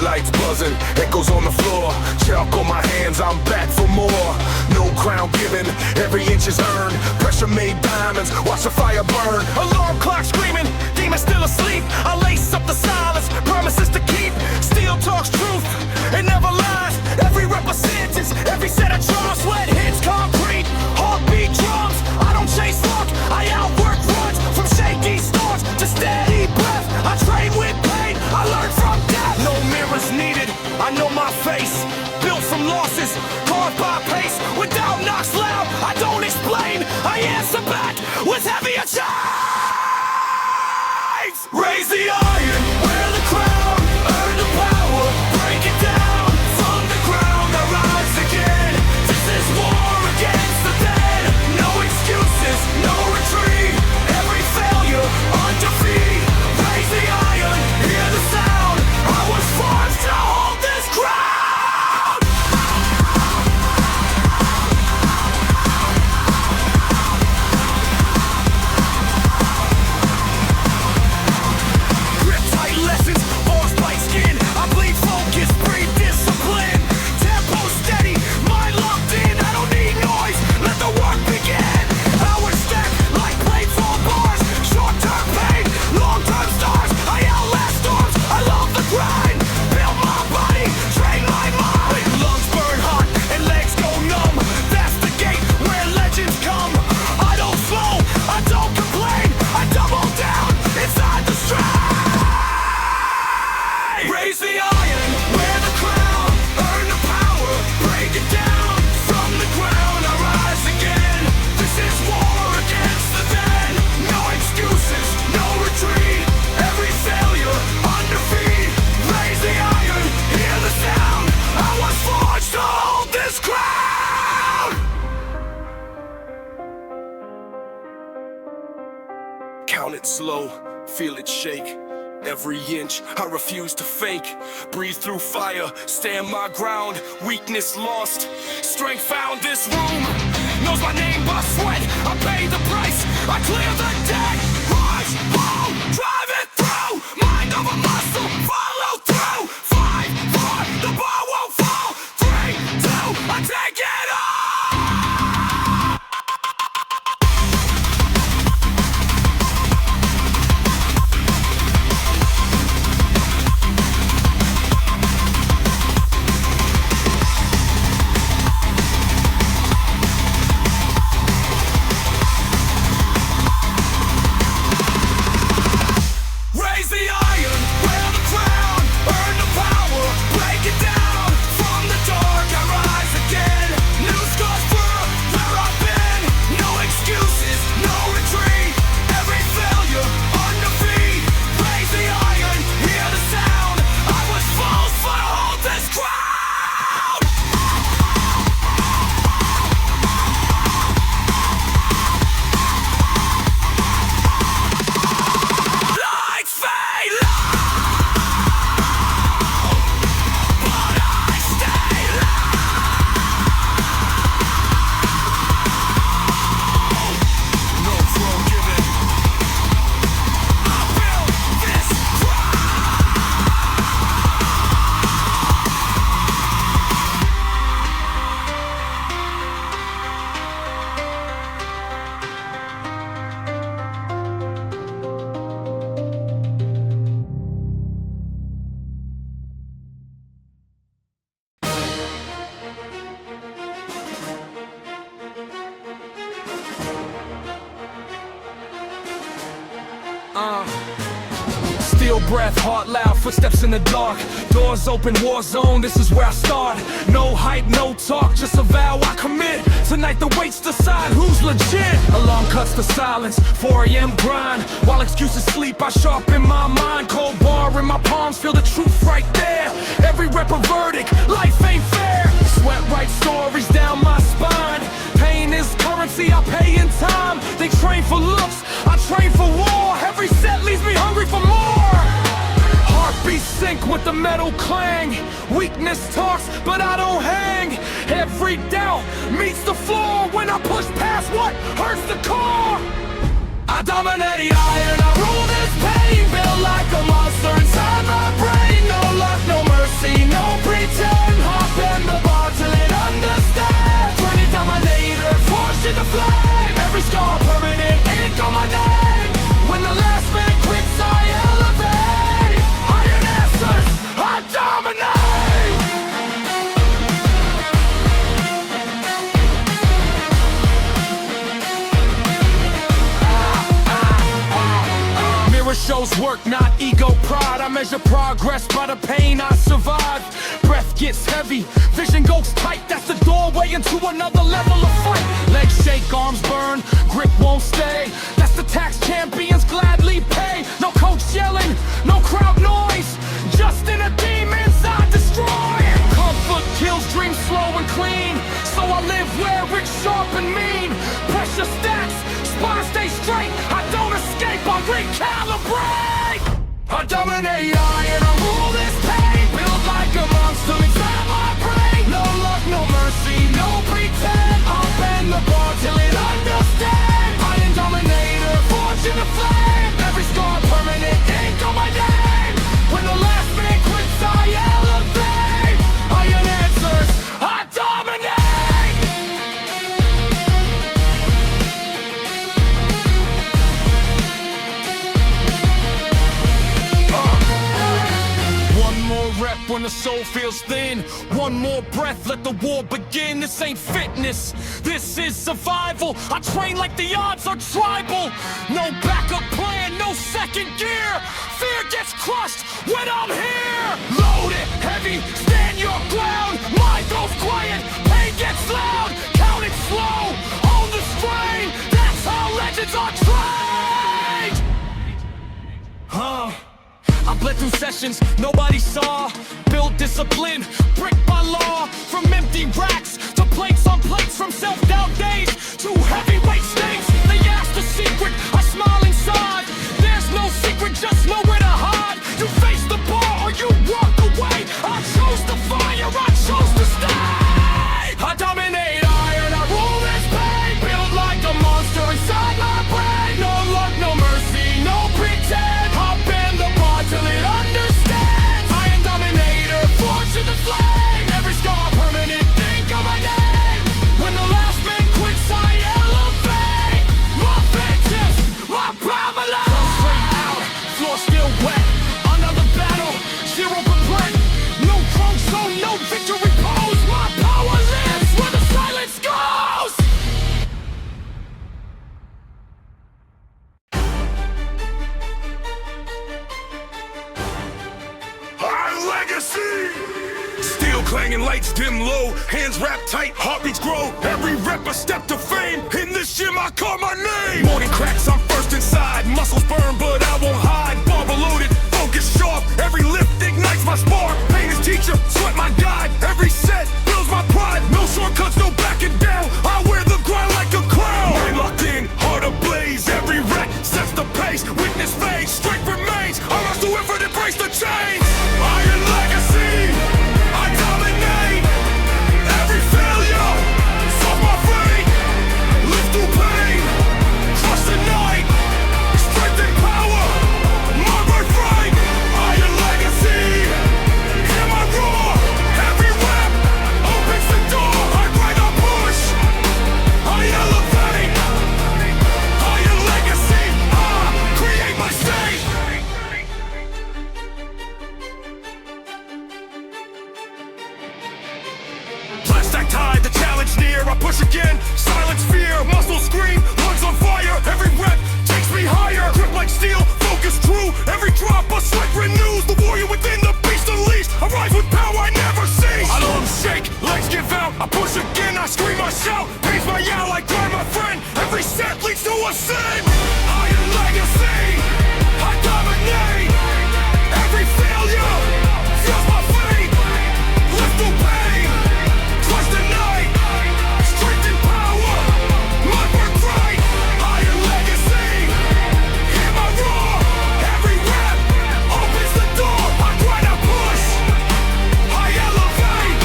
lights buzzing, echoes on the floor, chalk on my hands, I'm back for more. No crown given, every inch is earned, pressure made diamonds, watch the fire burn. Alarm clock screaming, demons still asleep. I lace up the silence, promises to keep. Steel talks truth, it never lies. Every rep a sentence, every set of drums. Sweat hits concrete, heartbeat drums. I don't chase luck, I outwork runs. From shaky starts to steady breath, I train with pain, I learn from death. No mirrors needed, I know my face. Built from losses, carved by pace. Without knocks loud, I don't explain. I answer back with heavier chains. Raise the iron, wear the crown, earn the power, break it down. From the ground I rise again. This is war against the dead. No excuses, no retreat. Every failure, undefeated. Raise the iron, hear the sound. I was forged to hold this crown. Raise the iron, wear the crown, earn the power, break it down. From the ground I rise again. This is war against the dead. No excuses, no retreat. Every failure, undefeated. Raise the iron, hear the sound. I was forged to hold this crown. Count it slow, feel it shake. Every inch, I refuse to fake. Breathe through fire, stand my ground. Weakness lost, strength found. This room knows my name by sweat. I pay the price, I clear the deck. Rise, fall, drive it through. Mind over muscle, follow through. 5, 4, the bar won't fall. 3, 2, I take it all. Steel breath, heart loud, footsteps in the dark. Doors open, war zone, this is where I start. No hype, no talk, just a vow I commit. Tonight the weights decide who's legit. Alarm cuts the silence, 4 a.m. grind. While excuses sleep, I sharpen my mind. Cold bar in my palms, feel the truth right there. Every rep a verdict, life ain't fair. Sweat writes stories down my spine. Pain is currency, I pay in time. They train for looks, I train for war. Every set leaves me hungry for more. Heartbeats sync with the metal clang. Weakness talks, but I don't hang. Every doubt meets the floor when I push past what hurts the core. I dominate the iron, I rule this pain. Built like a monster inside my brain. No luck, no mercy. Mirror shows work, not ego pride. I measure progress by the pain I survive. Breath gets heavy, vision goes tight. That's the doorway into another level of fight. Legs shake, arms burn, grip won't stay. That's the tax champions gladly pay. No coach yelling, no crowd noise, just inner demons I destroy. Comfort kills dreams slow and clean, so I live where it's sharp and mean. Pressure stacks, spine stay straight. I don't escape, I recalibrate. I dominate, I rule this pain. Built like a monster inside my brain. No luck, no mercy, no pretend. I'll bend the bar till it understands. I am dominator, fortune to flame. Every scar permanent, ink on my name. When the last man quits, I elevate. Iron answers, I dominate. When the soul feels thin, one more breath, let the war begin. This ain't fitness, this is survival. I train like the odds are tribal. No backup plan, no second gear. Fear gets crushed when I'm here. Loaded, heavy, stand your ground. Mind goes quiet, pain gets loud. Count it slow, on the strain. That's how legends are trained. I bled through sessions nobody saw. Build discipline, brick by law. From empty racks to plates on plates. From self-doubt days to heavyweight stakes. They ask the secret, I smile inside. There's no secret, just nowhere to hide. You face the bar or you walk away. I chose the fire, I chose to stay. I dominate iron, I rule this pain. Built like a monster inside my brain. No luck, no mercy, no pretend. I'll bend the bar till it understands. I am dominator, fortune to flame. Every scar permanent, think of my name. When the last man quits, I elevate. My vengeance, my promenade. Come straight out, floor still wet. Another battle, zero regret. No chrome zone, no victory pose. My power lives where the silence goes. Our legacy! Steel clanging, lights dim low, hands wrapped tight, heartbeats grow. Every rep a step to fame. In this gym I call my name. Morning cracks, I'm first inside. Muscles burn, but I won't hide. Barber loaded, focus sharp. Every lift ignites my spark. Pain is teacher, sweat my guide. Every set builds my pride. No shortcuts, no backing down. I wear the grind like a crown. Mind locked in, heart ablaze. Every rep sets the pace. Witness phase, strength remains. I rush to effort, embrace the change. Iron legacy, I dominate. Every failure, off my feet. Live through pain, crush the night. Strength and power, my birthright. Iron legacy, hear my roar. Every rep opens the door. I grind, I push, I elevate. Iron legacy, I create my state. Plastic tide, the challenge near. I push again, silence fear. Muscles scream, lungs on fire. Every rep takes me higher. Grip like steel, focus true. Every drop of sweat renews. The warrior within, the beast unleashed. I rise with power I never cease. I let them shake, legs give out. I push again, I scream, I shout. Pace my yell, I grind my friend. Every set leads to a sin. Iron legacy, I dominate. Every failure feels my fate. Lift through pain, crush the night. Strength and power, my birthright. Iron legacy, hear my roar. Every rep opens the door. I grind, I push, I elevate.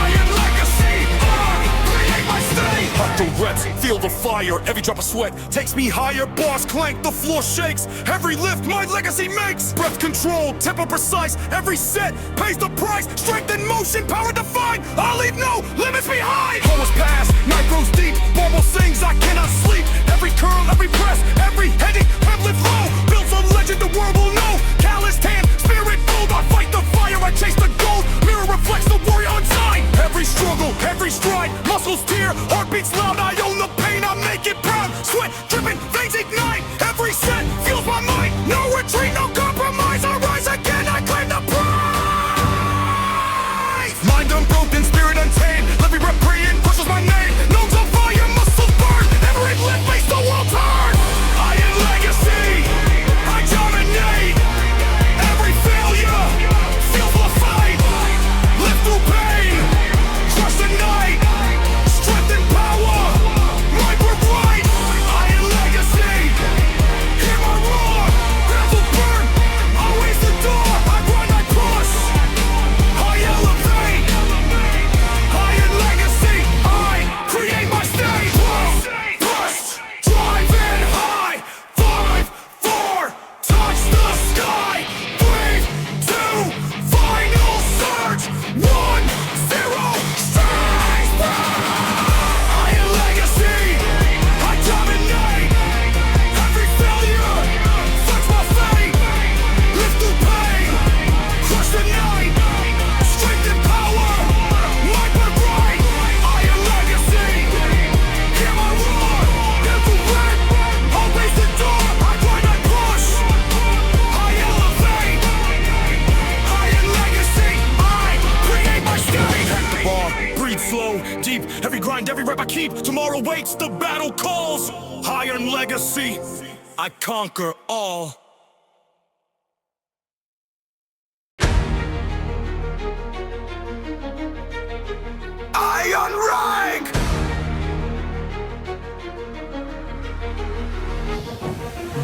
Iron legacy, I create my state. Hot the reps, feel the fire. Every drop of sweat takes me higher. Bars clank, the floor shakes. Every lift my legacy makes. Breath control, tempo precise. Every set pays the price. Strength and motion, power defined. I'll leave no limits behind. Hours pass, night grows deep. Bubble sings, I cannot sleep. Every curl, every press, every headache, pep lift low. Builds a legend the world will know. Calloused hand, spirit bold. I fight the fire, I chase the gold. Mirror reflects the warrior unsigned. Every struggle, every stride, muscles tear, heartbeats loud. I own the pain, I make it proud. Sweat dripping, veins ignite. Every set fuels my mind. waits, the battle calls. Iron legacy, I conquer all. Iron rank!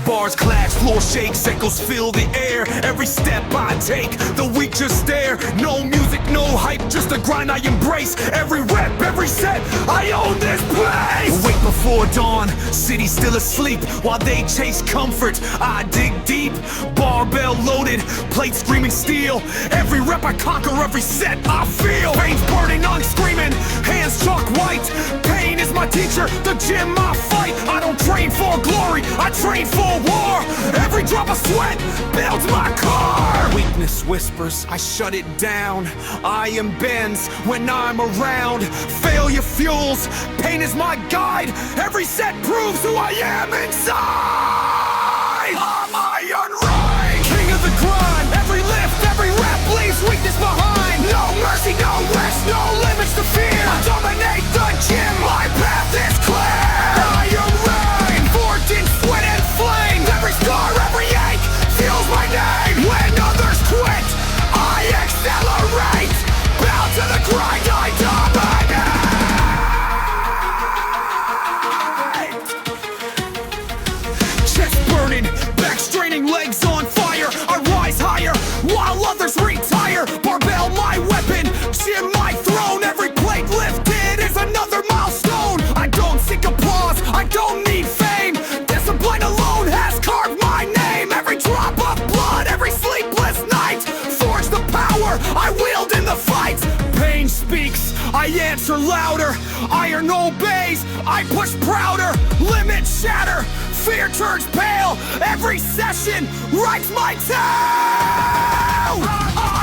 Bars clash, floor shakes, echoes fill the air. Every step I take, the weak just stare. No music, no hype, just a grind I embrace. Every rep, every set, I own this place. Wake before dawn, city still asleep. While they chase comfort, I dig deep. Barbell loaded, plate screaming steel. Every rep I conquer, every set I feel. Veins burning, I'm screaming, hands chalk white. Pain is my teacher, the gym I fight. I don't train for glory, I train for war. Every drop of sweat builds my car. Weakness whispers, I shut it down. I am bends when I'm around. Failure fuels, pain is my guide. Every set proves who I am inside. I'm Iron Ray, king of the grind. Every lift, every rep leaves weakness behind. No mercy, no rest, no limits to fear. I dominate the gym, my path is clear. Iron Ray, forged in sweat and flame. Every scar, every ache feels my name. When others quit, I accelerate. Bow to the grind, I dominate. Chest burning, back straining, legs on fire. I rise higher while others retire. Barbell my weapon, gym my throne. Every plate lifted is another milestone. I don't seek applause, I don't need fame. Discipline alone has carved my name. Every drop of blood, every sleepless night forged the power I wield in the fight. Pain speaks, I answer louder. Iron obeys, I push prouder. Limits shatter, fear turns pale. Every session writes my tale.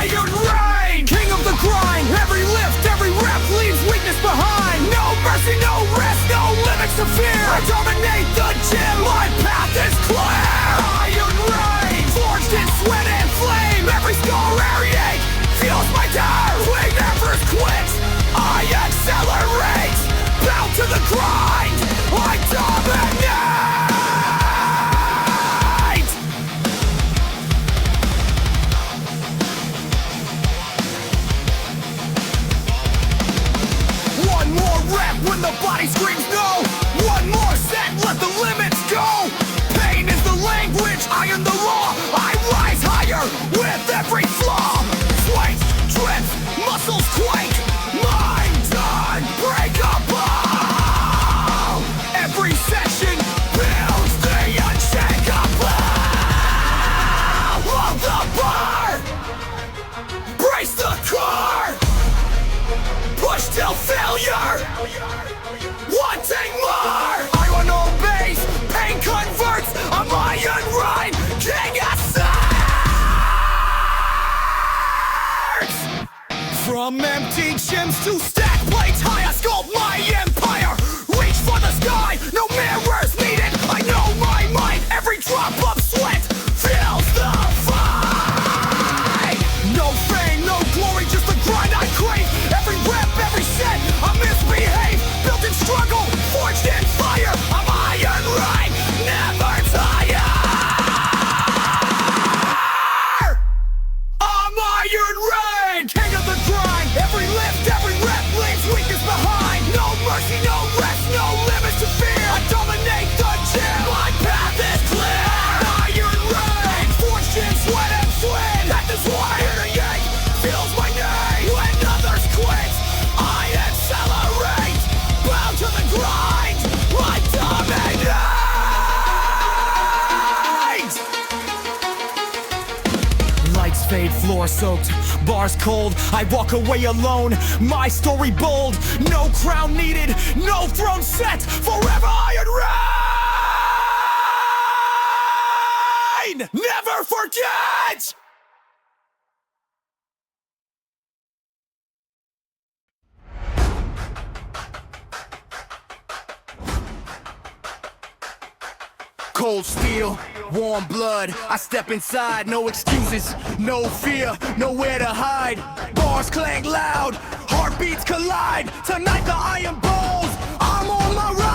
Iron Rain, king of the grind. Every lift, every rep leaves weakness behind. No mercy, no rest, no limits to fear. I dominate the gym, my path is clear. Iron Rain, forged in sweat and flame. Every scar, every ache feels my day. We never quit, I accelerate. Bow to the grind, I dominate. One more rep when the body screams no. One more set, let the limits go. Pain is the language, iron the law. I rise higher with every flaw. Sweat, drip, muscles quake. Mind unbreakable. Every session builds the unshakable. Of the bar, brace the car. Push till failure, wanting more. Iron obeys, pain converts. I'm Iron Rain, king of swords. From empty gyms to stacked plates high, I sculpt my empire. Reach for the sky, no mirrors needed. I know my mind, every drop of sweat fills the fight. No fame, no glory, just the grind I crave. Every rep, every set, I misbehave. Built in struggle, forged in fire. I'm Iron Rain, never tire. I'm Iron Rain, king of the grind. Every lift, every rep leaves weakness behind. No mercy, no rest, no limits to fear. I dominate the gym, my path is clear. Iron Rain, forged in sweat and flame. That is why the yank feels my name. When others quit, I accelerate. Bow to the grind, I dominate. Lights fade, floor soaked, bars cold. I walk away alone, my story bold. No crown needed, no throne set. Forever Iron Rain, never forget. Cold steel, warm blood, I step inside, no excuses, no fear, nowhere to hide. Bars clang loud, heartbeats collide. Tonight the iron balls, I'm on on my ride.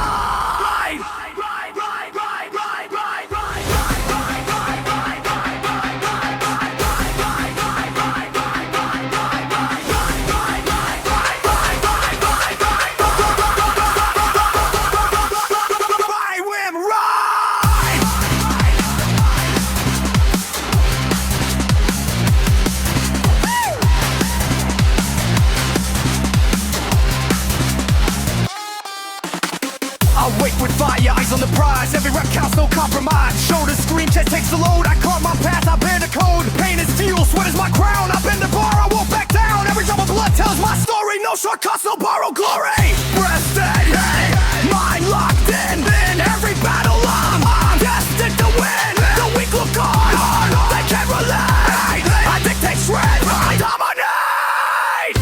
I wait with fire, eyes on the prize. Every rep counts, no compromise. Shoulders scream, chest takes the load. I carve my path, I bear the code. Pain is fuel, sweat is my crown. I bend the bar, I won't back down. Every drop of blood tells my story. No shortcuts, no borrowed glory. Breath steady, mind locked in. In every battle I'm destined to win. The weak look on, they can't relate. I dictate shred, I dominate.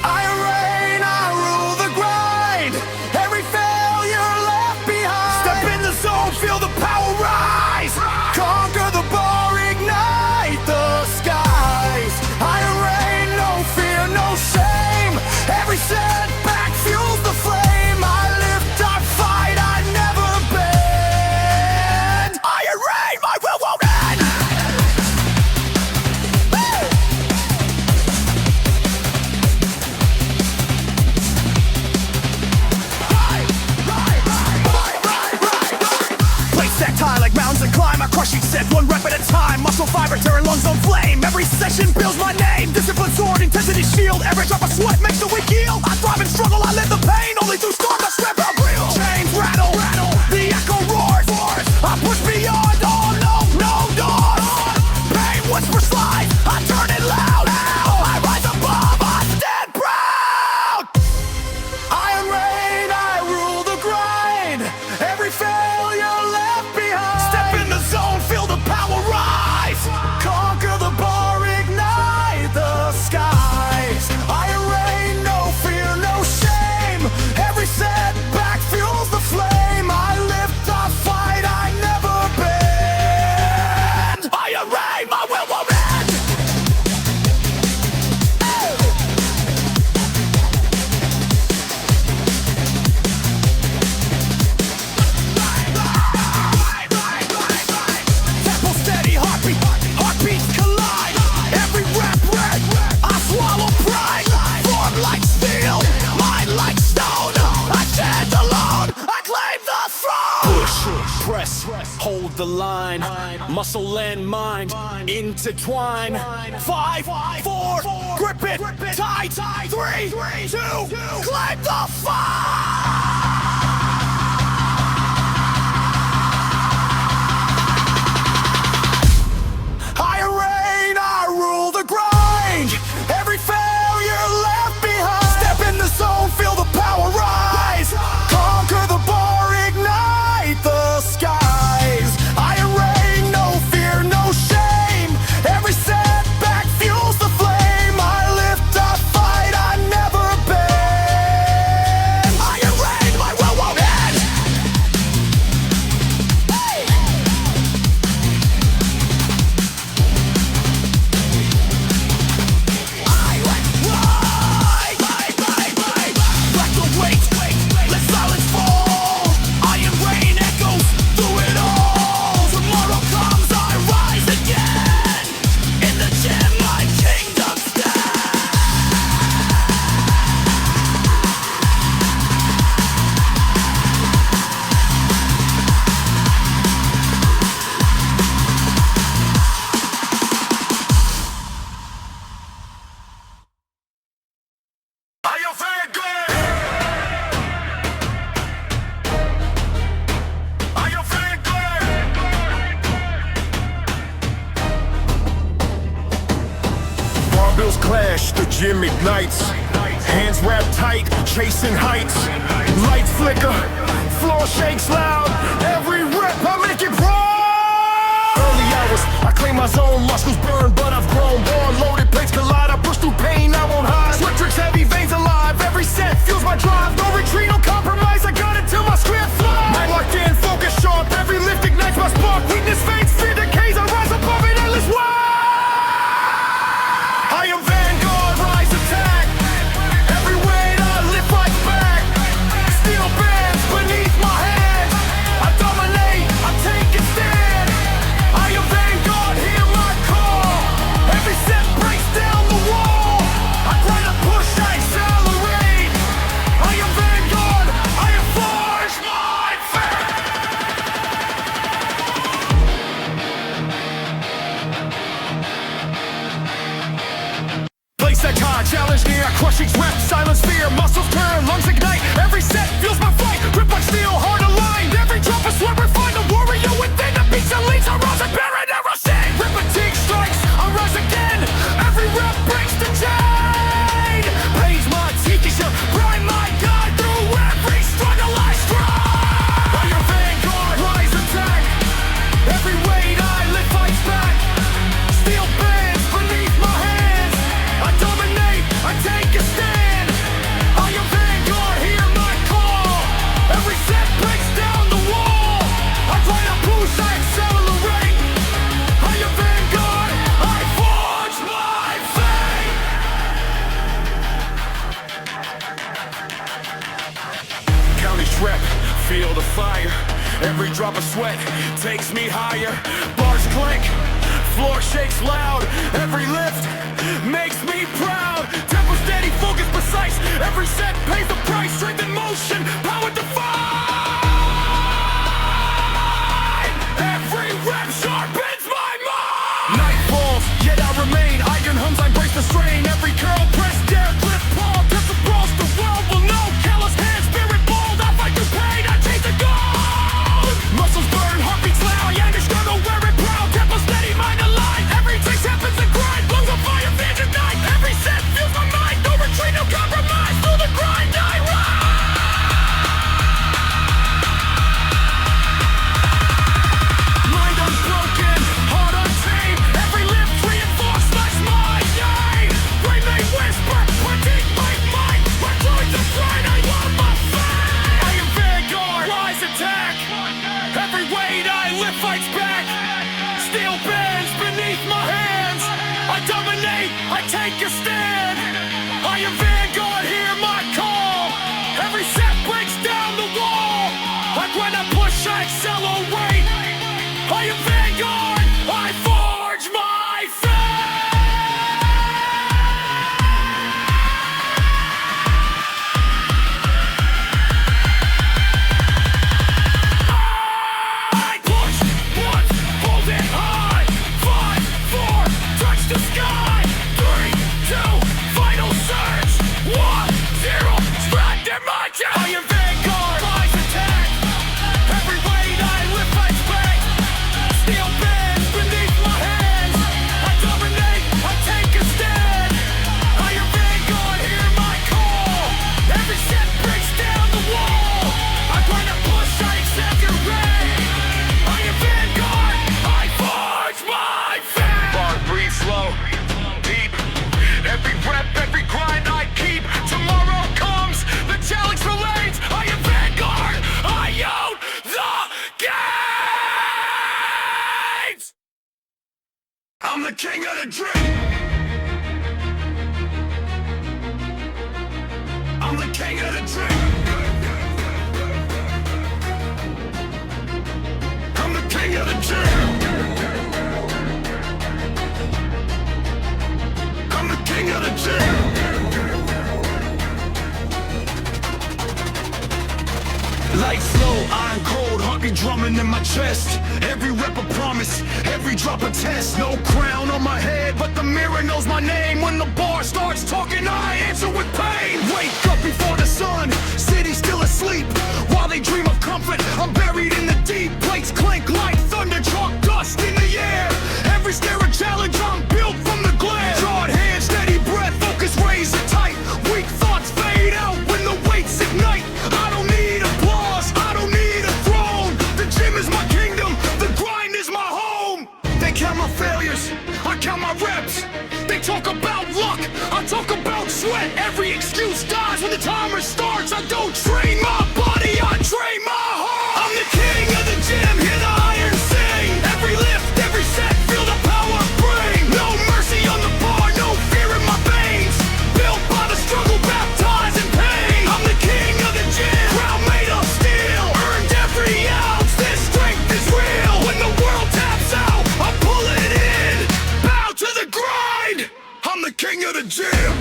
I reign, I rule the grind. Every failure left behind. Step in the zone, feel the power rise. Conquer the bar, ignite the skies. I reign, no fear, no shame. Every setback fuels the flame. I lift, I fight, I never bend. I reign, my will won't end. Stack high like mountains and climb. I crush each set, one rep at a time. Muscle fiber, turn lungs on flame. Every session builds my name. Discipline sword, intensity shield. Every drop of sweat makes the weak yield. I thrive and struggle, I live the pain. Only through storm I step out real. Chains rattle, the echo roars. I push beyond all no doors. Pain whispers slide, I turn it loud. I rise above, I stand proud. I am rain, I rule the grind. Every failure left behind. Step in the zone, feel the power rise. Conquer the bar, ignite the skies. I reign, no fear, no shame. Every setback fuels the flame. I lift, I fight, I never bend. I reign, my will won't end. Tempo steady, heartbeats collide. Every rep, I swallow pride. Form like steel, mind like stone. I stand alone, I claim the throne. Push, press, hold the line. Muscle and mind intertwine. 5, 4, grip it tight. 3, 2, Claim the fight. I reign, I rule the grind. Every failure left behind. Step in the zone, feel the power rise. Conquer the bar, ignite the skies. I reign, no fear, no shame. Every setback fuels the flame. I lift, I fight, I never bend. I reign, my will won't end. Let the weight, let silence fall. I am rain, echoes through it all. Tomorrow comes, I rise again. In the gym, my kingdom stands. Are you feeling good? Are you feeling good? Barbells clash, the gym ignites. Hands wrapped tight, chasing heights. Lights flicker, floor shakes loud. Every rep I make it proud. Early hours, I claim my zone. Muscles burn, but I've grown. Born loaded, plates collide. I push through pain, I won't hide. Sweat drips heavy, veins alive. Every set fuels my drive. No retreat, no compromise. I got it till my script flies. Mind locked in, focus sharp. Every lift ignites my spark. Weakness fades, fear decays. I rise above it, endless wide. I am vanguard, rise attack. Every weight I lift right back. Steel band. challenge near, I crush each rep, silence fear. Muscles turn, lungs ignite, every set feels my fight. Grip like steel, hard aligned, every drop of sweat refine. The warrior within the beats and leads, I rise and bear it, never sing. Rip fatigue strikes, I rise again, every rep breaks the chain. Pays my teeth, your prime, my God, through every struggle I strive. By your vanguard, rise attack, every weight I lift fights back. Steel bands beneath my hands, I dominate, I take a stand. I am vanguard, hear my call, every set breaks down the wall. I try to push, I accelerate. I am vanguard, I forge my fate. Count each rep, feel the fire. Every drop of sweat takes me higher. Bars clink, floor shakes loud. Every lift makes me proud. Tempo steady, focus precise. Every set pays the price. Strength in motion, power divine. Every rep sharpens my mind. Night falls, yet I remain. Iron hums, I brace the strain. Every curl, press, dare, lift, paw, test the brawls. The world will know. Callous hands, spirit bold. I fight through pain, I chase the goal. Muscles burn, heartbeats loud. Anger struggle, wear it proud. Tempo steady, mind aligned. Every taste happens and grind. Lungs on fire, fans ignite. Every set feels my mind. No retreat, no compromise. Through the grind, I rise. Mind unbroken, heart untamed. Every lift reinforced, that's my name. Brain may whisper, critique my mind. My joys of grind, I love my fame. I am vanguard, rise attack. Every weight I lift fights back. Steel bands beneath my hands. I dominate, I take a stand. I am vanguard, hear my call. Every set breaks down the wall. Like when I push, I accelerate. I am vanguard, I forge my fate. I push once, hold it high. 5, 4, touch the sky. 3, 2, final surge. 1, 0, strike in my chest. I am vanguard, rise attack. Every weight I lift fights back. Steel bands beneath my hands. I dominate, I take a stand. I am vanguard, hear my call. Every set breaks down the wall. I grind and push, I exaggerate. I am vanguard, I forge my fate. Bar, breathe slow, deep. Every rep, every grind I keep. Tomorrow comes, the challenge remains. I am vanguard, I own the games. I'm the king of the dream. I'm the king of the dream. I'm the king of the dream. I'm the king of the dream. Lights low, iron cold, heartbeat drumming in my chest. Every rep a promise, every drop a test. No crown on my head, but the mirror knows my name. When the bar starts talking, I answer with pain. Wake up before the sun, city still asleep. While they dream of comfort, I'm buried in the deep. Plates clink like thunder, chalk dust in the air. Every stare a challenge, I'm built from the glare. Hard hand, steady breath, focus razor tight. Weak thoughts fade out when the weights ignite. I don't need applause, I don't need a throne. The gym is my kingdom, the grind is my home. They count my failures, I count my reps. They talk about luck, I talk about sweat. Every excuse dies when the timer starts. I don't train my body, I train my heart. I'm the king of the gym, hear the iron sing. Every lift, every set, feel the power bring. No mercy on the bar, no fear in my veins. Built by the struggle, baptized in pain. I'm the king of the gym, crown made of steel. Earned every ounce, this strength is real. When the world taps out, I pull it in. Bow to the grind, I'm the king of the gym.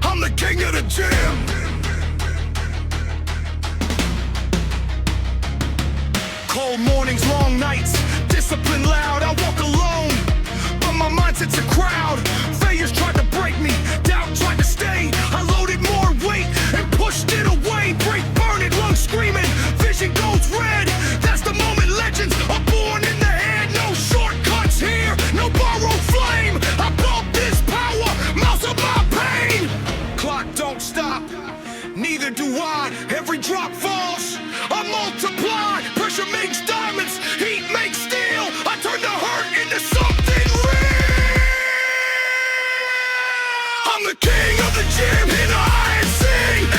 I'm the king of the gym. Cold mornings, long nights, discipline loud, I walk alone. But my mind's once it's a crowd. Failures tried to break me, doubt tried to stay. I loaded more weight and pushed it away. Break burning, lungs screaming, vision goes red. That's the moment legends are born in the head. No shortcuts here, no borrowed flame. I bump this power, mouse up my pain. Clock don't stop, neither do I. Every drop falls, I multiply. Pressure makes diamonds, heat makes steel. I turn the hurt into something real. I'm the king of the gym in the INC.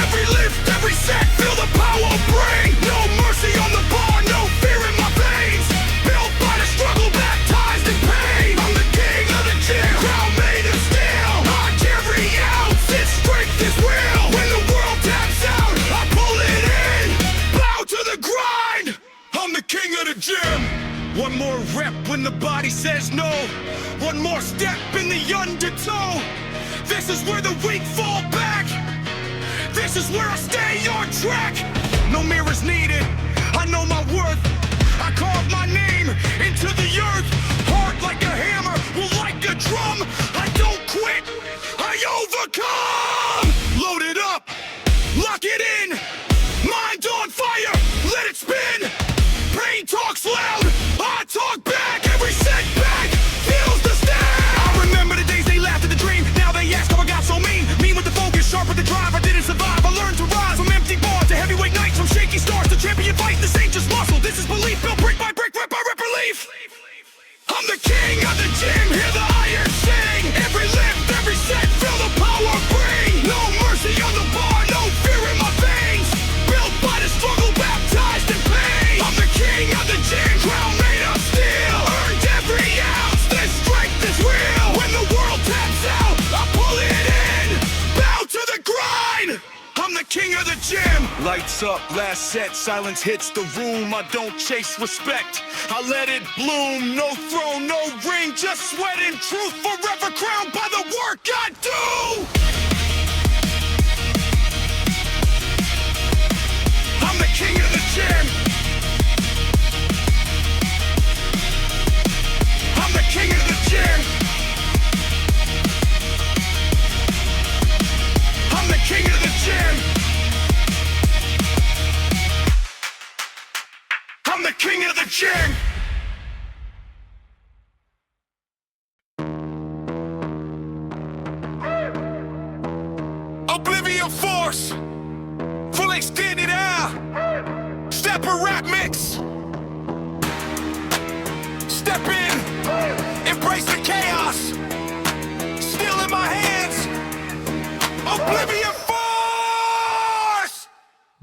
Every lift, every set, feel the power bring. No mercy on the bar, no fear in my veins. Built by the struggle, baptized in pain. I'm the king of the gym, crown made of steel. I carry ounce, its strength is real. When the world taps out, I pull it in. Bow to the grind, I'm the king of the gym. One more rep when the body says no. One more step in the undertow. This is where the weak fall back. This is where I stay on track. No mirrors needed, I know my worth. I carve my name into the earth. Hard like a hammer, well like a drum. I don't quit, I overcome. Load it up, lock it in. Mind on fire, let it spin. Pain talks loud, I talk back. Every setback feels the stab. I remember the days they laughed at the dream. Now they ask how I got so mean. Mean with the focus, sharp with the drive. I didn't survive, I learned to rise. From empty bars to heavyweight nights, from shaky stars to champion fight. This ain't just muscle, this is belief. Built brick by brick, rep by rep relief. I'm the king of the gym, hear the iron sing. Every lift, every set, feel the power bring. No mercy on the bar, no fear in my veins. Built by the struggle, baptized in pain. I'm the king of the gym, crown made of steel. Earned every ounce, this strength is real. When the world taps out, I pull it in. Bow to the grind, I'm the king of the gym. Lights up, last set, silence hits the room. I don't chase respect, I let it bloom. No throne, no ring, just sweat and truth. Forever crowned by the work I do. I'm the king of the gym. I'm the king of the gym. I'm the king of the gym. I'm the king of the gym. Oblivion force, full extended out. Step a rap mix. Step in, embrace the chaos. Still in my hands. Oblivion force.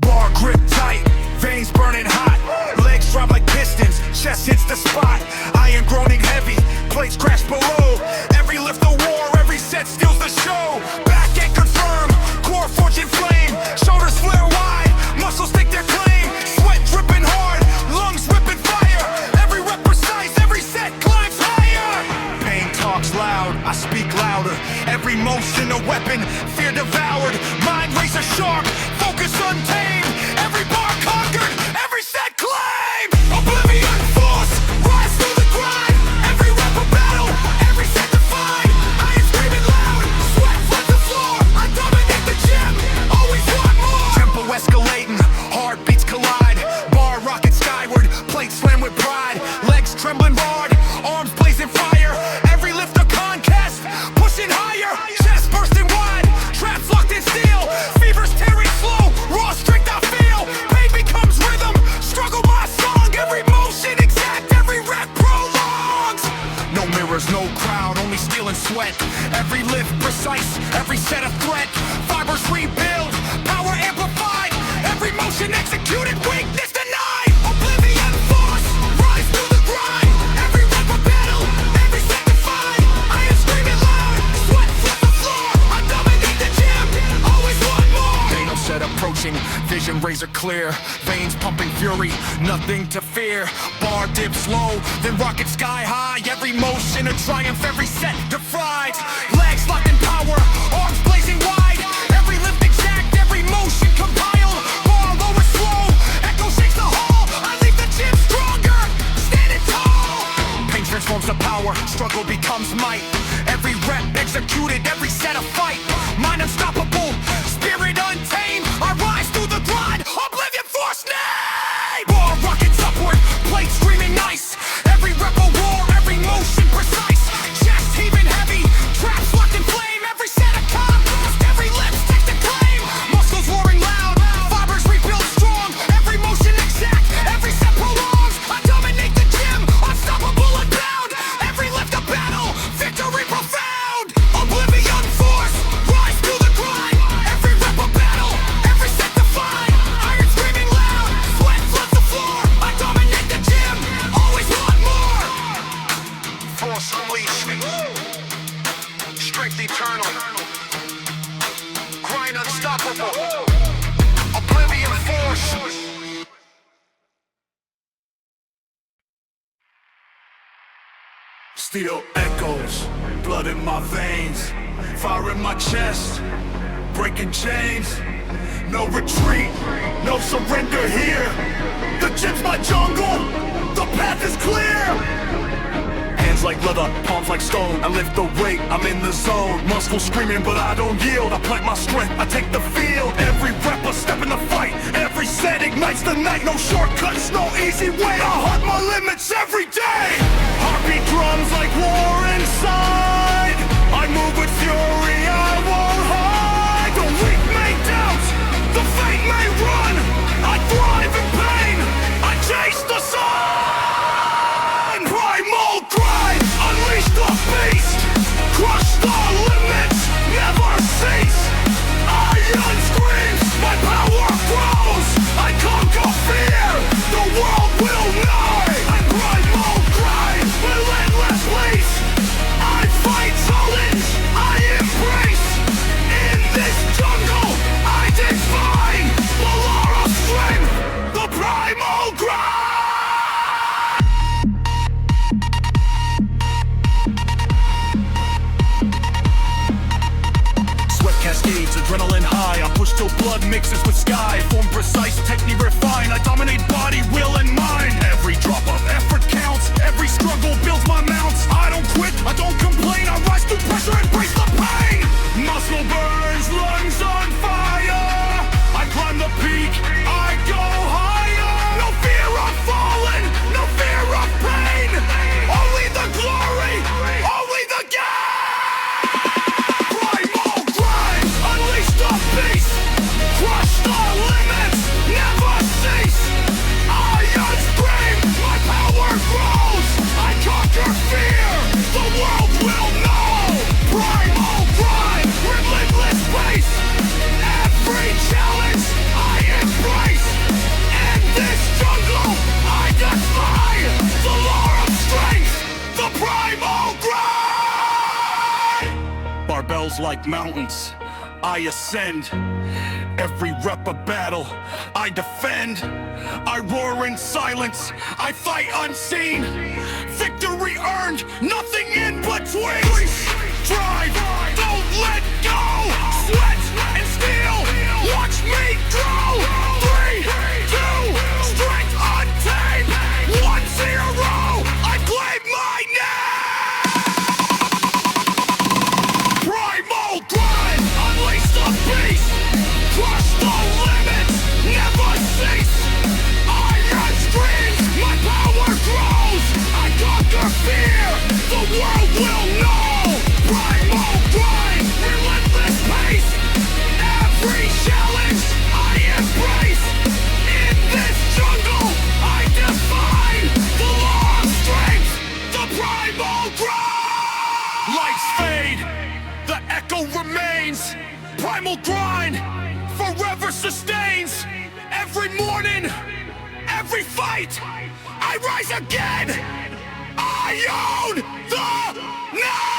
Bar grip tight, veins burning hot. Legs drop like pistons, chest hits the spot. Iron groaning heavy, plates crash below. Every lift a war, every set steals the show. Back and confirm, core forging flame. Shoulders flare wide, muscles take their claim. Sweat dripping hard, lungs ripping fire. Every rep precise, every set climbs higher. Pain talks loud, I speak louder. Every motion a weapon, fear devoured. Mind razor sharp, focus untamed. Every bar conquered, every set claimed. Oblivion force, rise through the grind. Every rep a battle, every set defined. I am screaming loud, sweat floods the floor. I dominate the gym, always want more. Tempo escalating, heartbeats collide. Bar rocket skyward, plate slam with pride. Legs trembling hard, arms blazing fire. Every lift a contest, pushing higher. Chest bursting wide, traps locked in steel. Fever's tearing slow, raw strength I feel. Pain becomes rhythm, struggle my song. Every motion exact, every rep prolongs. No mirrors, no crowd, only steel and sweat. Every lift precise, every set a threat. Fibers rebuild, power amplified. Every motion executed, weakness denied. Oblivion force, rise through the grind. Every rep a battle, every set defined. I am screaming loud, sweat floods the floor. I dominate the gym, always want more. Fatal set approaching, vision razor clear. Veins pumping fury, nothing to fear. Bar dips low, then rocket sky high. Every motion a triumph, every set defied. Legs locked in power, arms blazing wide. Every lift exact, every motion compiled. Bar lower slow, echo shakes the hall. I leave the gym stronger, standing tall. Pain transforms to power, struggle becomes might. rep executed, every set of fight. Mind unstoppable, spirit untamed. I rise through the grind, oblivion force name. War rockets upward, plates screaming nice. Every rep a war, every motion precise. Chest heaving heavy, traps locked in flame. Every set of combos, every lips takes the claim. Muscles roaring loud, fibers rebuild strong. Every motion exact, every set prolongs. I dominate the gym, unstoppable and bound. Every lift a battle, victory profound. Oblivion force, rise through the grind. Every rep a battle, every set defined. Iron screaming loud, sweat floods the floor. I dominate the gym, always want more. Force unleashed, strength eternal, grind unstoppable. Oblivion force. Steel echoes, blood in my veins, fire in my chest, breaking chains. No retreat, no surrender here. The gym's my jungle, the path is clear. Hands like leather, palms like stone. I lift the weight, I'm in the zone. Muscles screaming, but I don't yield. I plant my strength, I take the field. Every rep a step in the fight. Every set ignites the night. No shortcuts, no easy way. I hunt my limits every day. Heartbeat drums like war inside. I move with fury, I won't hide. The weak may doubt, the faint may run. I thrive in pain, I chase the sun. Primal grind, unleash the beast. Crush the limits, never cease. Iron screams, my power grows. I conquer fear, the world will know. I primal grind, relentless leash. I fight challenge, I embrace. In this jungle, I define the law of strength, the primal grind. Sweat cascades, adrenaline high. I push till blood mixes with sky. Form precise, technique refined. I dominate body, will, and mind. Every drop of effort counts. Every struggle builds my mounts. I don't quit, I don't complain. I rise through pressure, embrace the pain. Muscle burns, lungs on fire. I climb the peak, I go higher. No fear of falling, no fear of pain. Only the glory, only the gain. Primal grind, unleash the beast. Crush the limits, never cease. Iron scream, my power grows. I conquer fear, the world will know. Primal grind, relentless pace. Every challenge I embrace. In this jungle, I defy the law of strength, the primal grind. Barbells like mountains, I ascend. Every rep a battle, I defend. I roar in silence, I fight unseen. Victory earned, nothing in between. Drive, don't let go. Sweat and steel, watch me grow. 3, 2, strength untamed. 1-0, I claim my name. Primal grind, unleash the beast. Crush the limits, never cease. Iron screams, my power grows. I conquer fear, the world will know. Primal grind, relentless pace. Every challenge I embrace. In this jungle, I define the law of strength, the primal grind. Lights fade, the echo remains. Primal grind forever sustains. Every morning, every fight, I rise again. I own the night.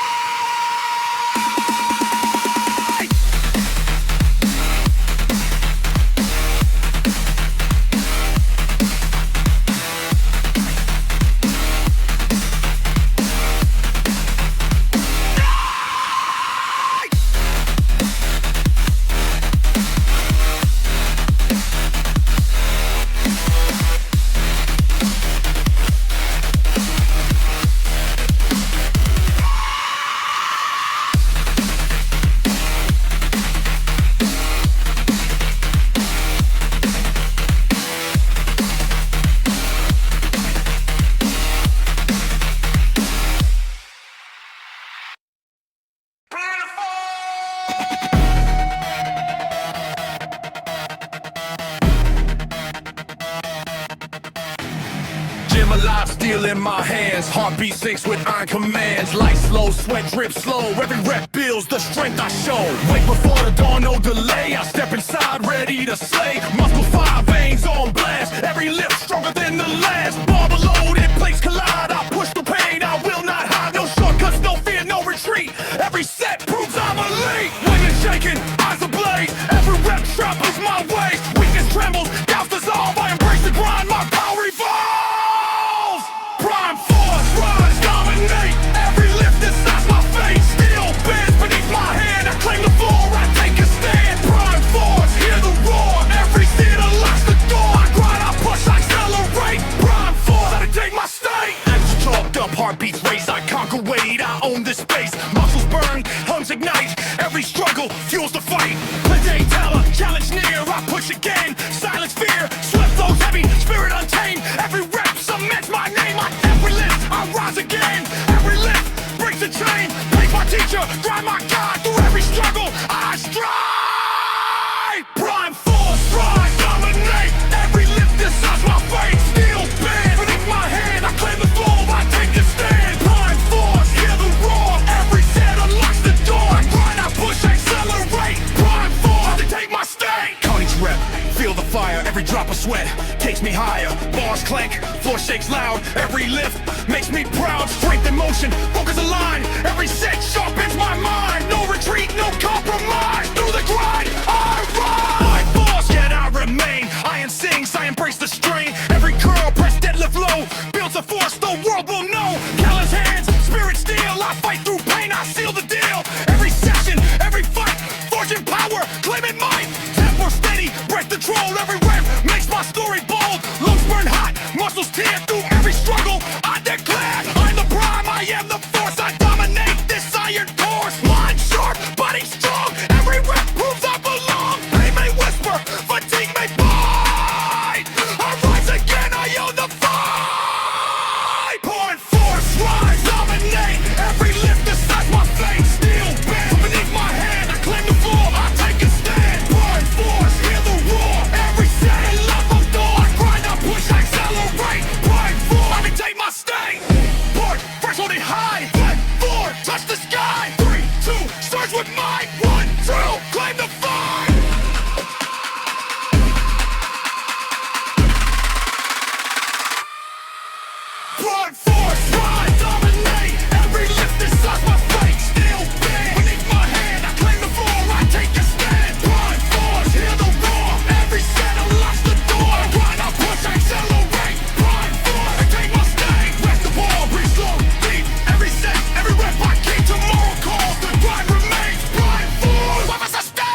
am alive, steel in my hands. Heartbeat sinks with iron commands. Light slow, sweat drip slow. Every rep builds the strength I show. Wait before the dawn, no delay. I step inside, ready to slay. Muscle fire, veins on blast. Every lift stronger than the last. Barber loaded, plates collide. I push the pain, I will not hide. No shortcuts, no fear, no retreat. Every set proves I'm elite. Weight shaking, eyes ablaze. Every rep travels my way. Weakness trembles, doubts dissolve. I embrace the grind, my power evolves. Prime force, rise, dominate. Every lift decides my fate. Steel bends beneath my hand. I claim the floor, I take a stand. Prime force, hear the roar. Every seed unlocks the door. I grind, I push, I accelerate. Prime force, let it take my state. Acts chalked up, heartbeats race. I conquer weight, I own this space. Muscles burn, lungs ignite. Every struggle fuels the fight. Today teller, challenge near. I push again, silence fear. Sweat flows heavy, spirit untamed. Every rep cements my name. On every lift, I rise again. Every lift breaks a chain. Make my teacher, drive my God. Through every struggle, I strive. Prime force, rise, dominate. Every lift decides my fate. Steel band beneath my hand. I claim the floor, I take the stand. Prime force, hear the roar. Every set unlocks the door. I grind, I push, accelerate. Prime force, to take my state. Count each rep, feel the fire. Every drop of sweat takes me higher. Bars clank, floor shakes loud. Every lift makes me proud. Strength in motion, focus aligned. Every set sharpens my mind. No retreat, no compromise. Through the grind, I rise. My boss, yet I remain. Iron sings, I embrace the strain. Every curl, press deadlift low. Builds a force the world will know. Callous hands, spirit steel. I fight through pain, I seal the deal. Every session, every fight, forging power, claiming might. Temper steady, break the troll. Every rep makes my story bold. Lungs burn hot, muscles tear through every struggle. I declare, I'm the prime, I am the force. I dominate this iron course. Mind sharp, body strong. Every rep proves I belong. Pain may whisper, fatigue may bite. I rise again, I own the fight. Pouring force, rise, dominate. Every lift decides my fate. Steel band beneath my hand. I claim the floor, I take a stand. Pouring force, hear the roar. Every set a level door. I grind, I push, I accelerate. Pouring force, I take my state. Port, fresh holding high. Flat forward, touch the sky. 3, 2, surge with might. 1, 2, claim the fight. Broad force, rise, dominate. Every lift decides my fate. Steel band beneath my hand. I claim the floor, I take a stand. Broad force, hear the roar. Every set unlocks the door. I grind, I push, I accelerate. Broad force, I take my state. Rest the ball, breathe slow, deep. Every set, every rep I keep. Tomorrow calls, the grind remains. Broad force, why must I stay?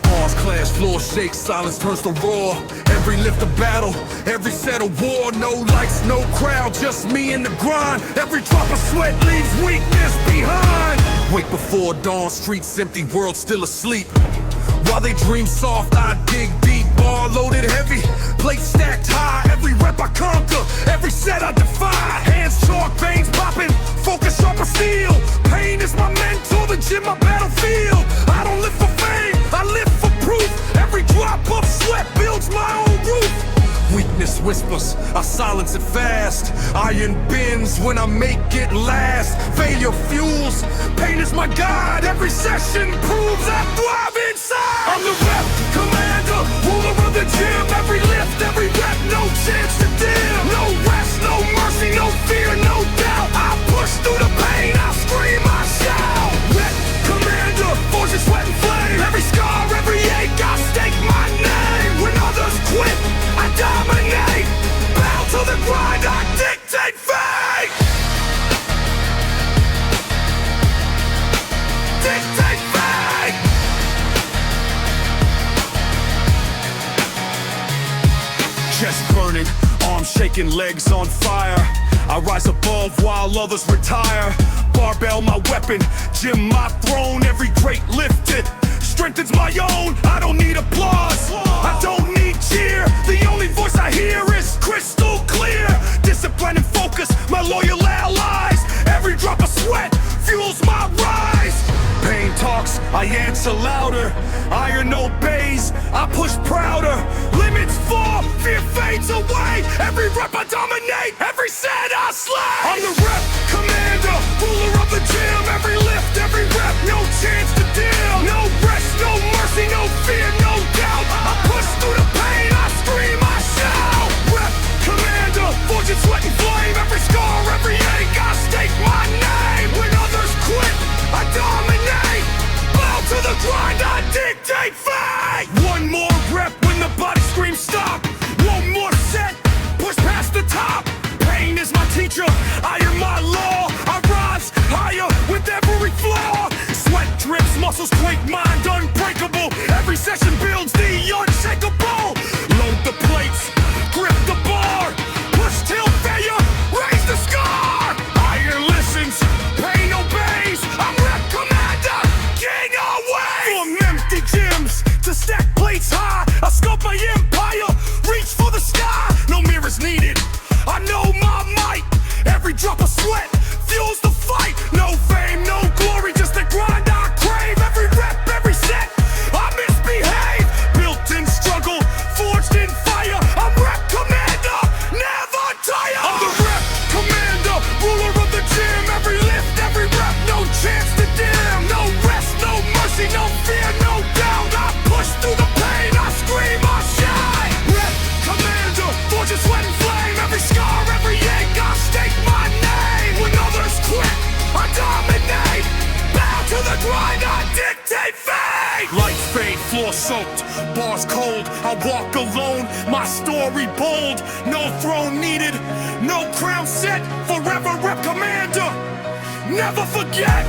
Bars clash, floor shakes, silence turns to roar. Every lift a battle, every set a war. No lights, no crowd, just me and the grind. Every drop of sweat leaves weakness behind. Wake before dawn, streets empty, world still asleep. While they dream soft, I dig deep. Bar loaded heavy, plate stacked high. Every rep I conquer, every set I defy. Hands chalk, veins popping, focus sharp as steel. Pain is my mentor, the gym my battlefield. I don't live for fame, I live for proof. Every drop of sweat builds my own roof. Weakness whispers, I silence it fast. Iron bends when I make it last. Failure fuels, pain is my guide. Every session proves I thrive inside. I'm the rep commander, ruler of the gym. Every lift, every rep, no chance to dim. No rest, no mercy, no fear, no doubt. I push through the pain, I scream, I shout. Rep commander, forges sweat and flame. Every scar, every ache, I stake my name. When others quit, I dominate. Bow to the grind, I dictate fate. Dictate fate. Chest burning, arms shaking, legs on fire. I rise above while others retire. Barbell my weapon, gym my throne. Every great lifted strengthens my own. I don't need applause, I don't need cheer. The only voice I hear I answer louder. Iron obeys, I push prouder. Limits fall, fear fades away. Every rep I dominate, every set I slay. I'm the rep commander, ruler of the gym. Every lift, every rep, no chance to deal. No rest, no mercy, no fear, no doubt. I push through the pain, I scream, I shout. Rep commander, fortune, sweat and flame. Every scar, every ache, I stake my name. When others quit, I dominate. Bow to the grind, I dictate fate. One more rep when the body screams stop. One more set, push past the top. Pain is my teacher, iron my law. I rise higher with every flaw. Sweat drips, muscles quake, mind unbreakable. Every session builds the unshakable. Load the plates, grip the bar. Push till failure, raise the scar. Iron listens, pain obeys. I'm rep commander, king away. From empty gyms to stack plates high, I sculpt my empire, reach for the sky. No mirrors needed, I know my might. Every drop of sweat fuels the fight. No fame, no glory, just the grind I crave. Every rep, every set, I misbehave. Built in struggle, forged in fire. I'm rep commander, never tire. I'm the rep commander, ruler of the gym. Every lift, every rep, no chance to dim. No rest, no mercy, no fear, no doubt. I push through the pain, I scream, I shine. Rep commander, fortune, sweat and flame. Every scar, every ache, I stake my name. When others quit, I dominate. Bow to the grind, I dictate fate. Lights fade, floor soaked, bars cold. I walk alone, my story bold. No throne needed, no crown set. Forever rep commander, never forget.